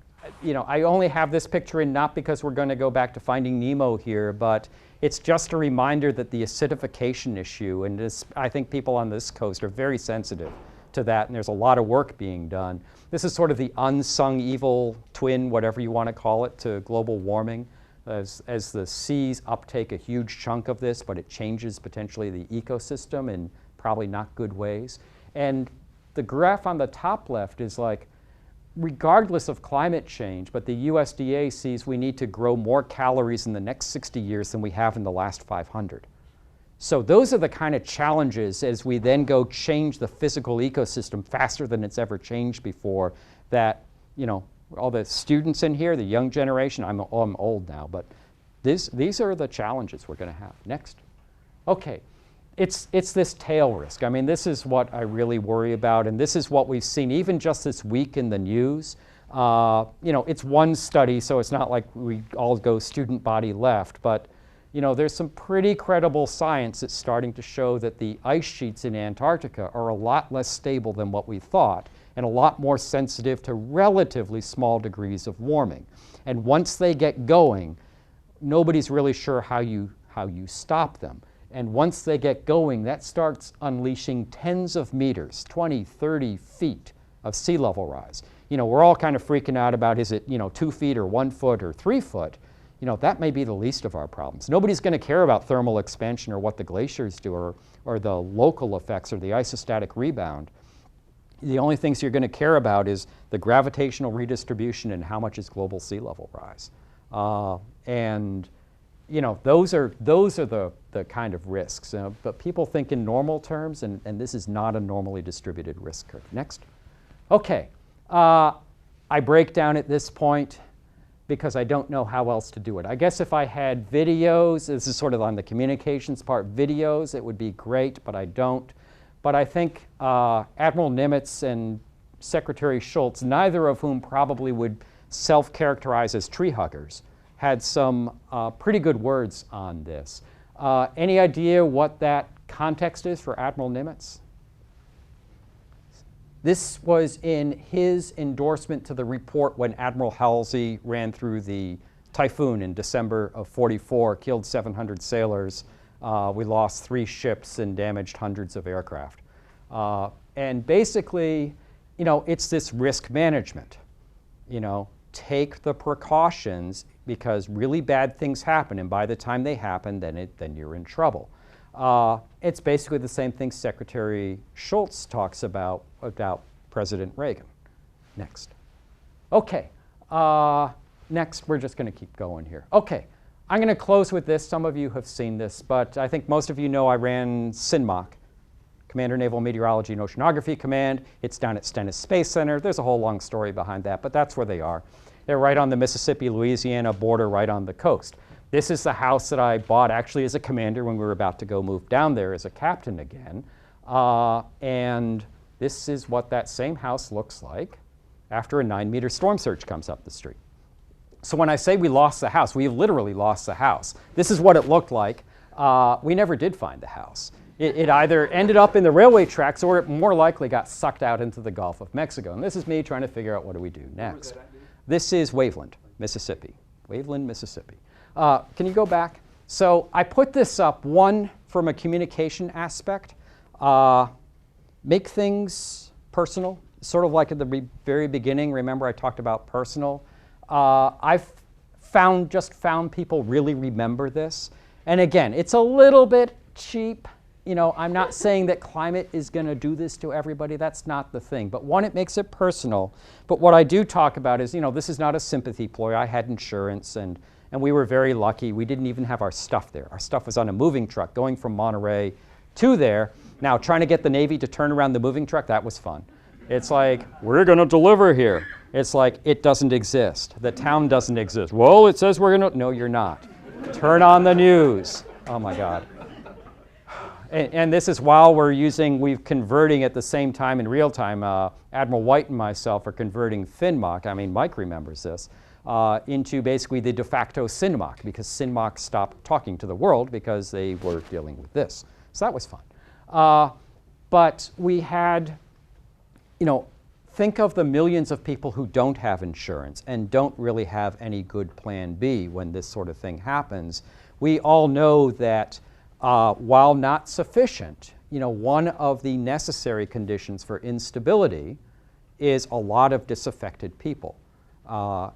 you know, I only have this picture in not because we're going to go back to Finding Nemo here, but it's just a reminder that the acidification issue, and this, I think people on this coast are very sensitive to that, and there's a lot of work being done. This is sort of the unsung evil twin, whatever you want to call it, to global warming. As the seas uptake a huge chunk of this, but it changes potentially the ecosystem in probably not good ways. And the graph on the top left is like, regardless of climate change, but the USDA sees we need to grow more calories in the next 60 years than we have in the last 500. So those are the kind of challenges as we then go change the physical ecosystem faster than it's ever changed before, that, you know, all the students in here, the young generation, I'm old now, but these are the challenges we're going to have. Next. Okay. It's this tail risk. I mean, this is what I really worry about, and this is what we've seen even just this week in the news. You know, it's one study, so it's not like we all go student body left, but you know, there's some pretty credible science that's starting to show that the ice sheets in Antarctica are a lot less stable than what we thought, and a lot more sensitive to relatively small degrees of warming. And once they get going, nobody's really sure how you stop them. And once they get going, that starts unleashing tens of meters, 20, 30 feet of sea level rise. You know, we're all kind of freaking out about, is it, you know, 2 feet or 1 foot or 3 foot? You know, that may be the least of our problems. Nobody's going to care about thermal expansion or what the glaciers do, or the local effects or the isostatic rebound. The only things you're going to care about is the gravitational redistribution and how much is global sea level rise. And you know, those are the kind of risks. But people think in normal terms, and this is not a normally distributed risk curve. Next. Okay. I break down at this point because I don't know how else to do it. I guess if I had videos, this is sort of on the communications part, videos, it would be great, but I don't. But I think Admiral Nimitz and Secretary Shultz, neither of whom probably would self-characterize as tree huggers, had some pretty good words on this. Any idea what that context is for Admiral Nimitz? This was in his endorsement to the report when Admiral Halsey ran through the typhoon in December of '44, killed 700 sailors. We lost 3 ships and damaged hundreds of aircraft. And basically, you know, it's this risk management. You know, take the precautions because really bad things happen, and by the time they happen, then you're in trouble. It's basically the same thing Secretary Shultz talks about President Reagan. Next. Okay. Next, we're just going to keep going here. Okay. I'm going to close with this. Some of you have seen this, but I think most of you know I ran CNMOC, Commander Naval Meteorology and Oceanography Command. It's down at Stennis Space Center. There's a whole long story behind that, but that's where they are. They're right on the Mississippi-Louisiana border, right on the coast. This is the house that I bought actually as a commander when we were about to go move down there as a captain again. And this is what that same house looks like after a 9-meter storm surge comes up the street. So when I say we lost the house, we have literally lost the house. This is what it looked like. We never did find the house. It either ended up in the railway tracks or it more likely got sucked out into the Gulf of Mexico. And this is me trying to figure out what do we do next. This is Waveland, Mississippi. Waveland, Mississippi. Can you go back? So I put this up, one, from a communication aspect. Make things personal, sort of like at the very beginning. Remember I talked about personal. I've just found people really remember this. And again, it's a little bit cheap. You know, I'm not saying that climate is going to do this to everybody. That's not the thing. But one, it makes it personal. But what I do talk about is, you know, this is not a sympathy ploy. I had insurance, and we were very lucky. We didn't even have our stuff there. Our stuff was on a moving truck going from Monterey to there. Now, trying to get the Navy to turn around the moving truck, that was fun. It's like, we're going to deliver here. It's like, it doesn't exist. The town doesn't exist. Well, it says we're going to. No, you're not. Turn on the news. Oh, my God. And this is while we're converting at the same time in real time. Admiral White and myself are converting FinMock. I mean, Mike remembers this. into basically the de facto CINMOC, because CINMOC stopped talking to the world because they were dealing with this. So that was fun. But we had, think of the millions of people who don't have insurance and don't really have any good plan B when this sort of thing happens. We all know that while not sufficient, one of the necessary conditions for instability is a lot of disaffected people.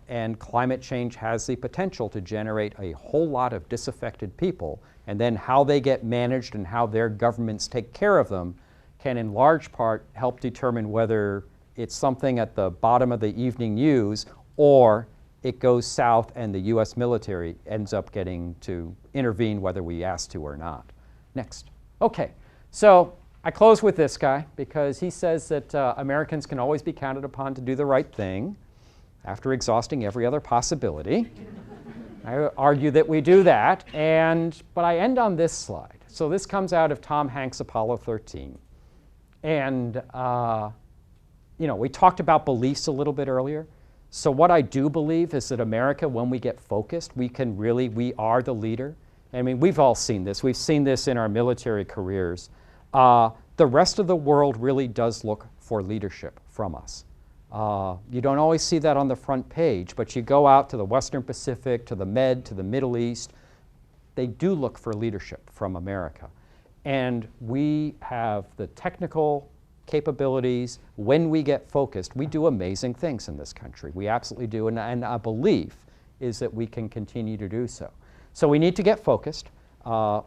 And climate change has the potential to generate a whole lot of disaffected people, and then how they get managed and how their governments take care of them can in large part help determine whether it's something at the bottom of the evening news or it goes south and the US military ends up getting to intervene whether we ask to or not. Next. Okay, so I close with this guy because he says that Americans can always be counted upon to do the right thing after exhausting every other possibility. I argue that we do that, but I end on this slide. So this comes out of Tom Hanks' Apollo 13. And we talked about beliefs a little bit earlier. So what I do believe is that America, when we get focused, we are the leader. I mean, we've all seen this. We've seen this in our military careers. The rest of the world really does look for leadership from us. You don't always see that on the front page, but you go out to the Western Pacific, to the Med, to the Middle East, they do look for leadership from America. And we have the technical capabilities. When we get focused, we do amazing things in this country. We absolutely do, and our belief is that we can continue to do so. So we need to get focused.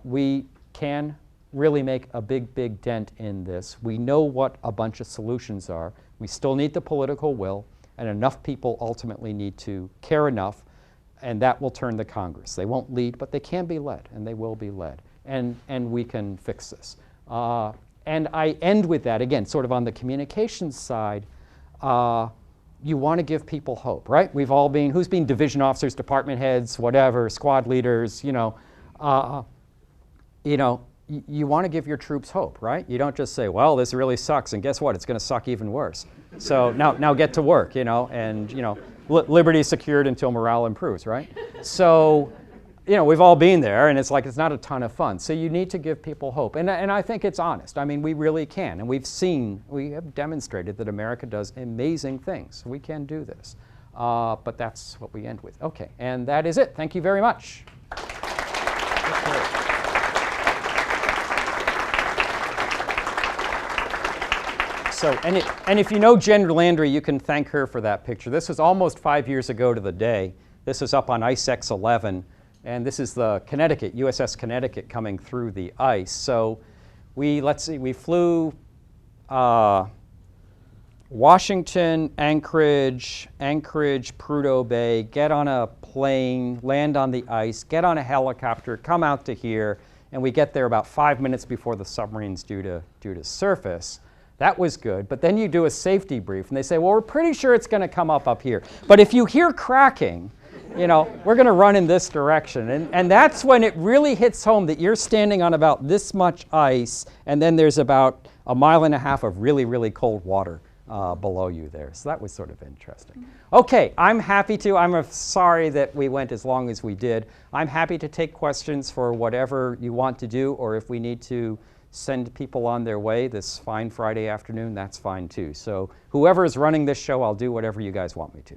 We can really make a big, big dent in this. We know what a bunch of solutions are. We still need the political will, and enough people ultimately need to care enough, and that will turn the Congress. They won't lead, but they can be led, and they will be led. And we can fix this. And I end with that, again, sort of on the communications side. You want to give people hope, right? We've all been, who's been division officers, department heads, whatever, squad leaders, you want to give your troops hope, right? You don't just say, well, this really sucks, and guess what? It's going to suck even worse. So now get to work, liberty is secured until morale improves, right? So, we've all been there, and it's not a ton of fun. So you need to give people hope. And I think it's honest. I mean, we really can. And we have demonstrated that America does amazing things. We can do this. But that's what we end with. Okay, and that is it. Thank you very much. So, and if you know Jen Landry, you can thank her for that picture. This was almost 5 years ago to the day. This is up on Ice X-11. And this is the Connecticut, USS Connecticut coming through the ice. So we flew Washington, Anchorage, Prudhoe Bay, get on a plane, land on the ice, get on a helicopter, come out to here, and we get there about 5 minutes before the submarine's due to surface. That was good, but then you do a safety brief, and they say, well, we're pretty sure it's going to come up here. But if you hear cracking, we're going to run in this direction. And that's when it really hits home that you're standing on about this much ice, and then there's about 1.5 miles of really, really cold water below you there. So that was sort of interesting. Okay, I'm sorry that we went as long as we did. I'm happy to take questions for whatever you want to do, or if we need to send people on their way this fine Friday afternoon, that's fine too. So whoever is running this show, I'll do whatever you guys want me to.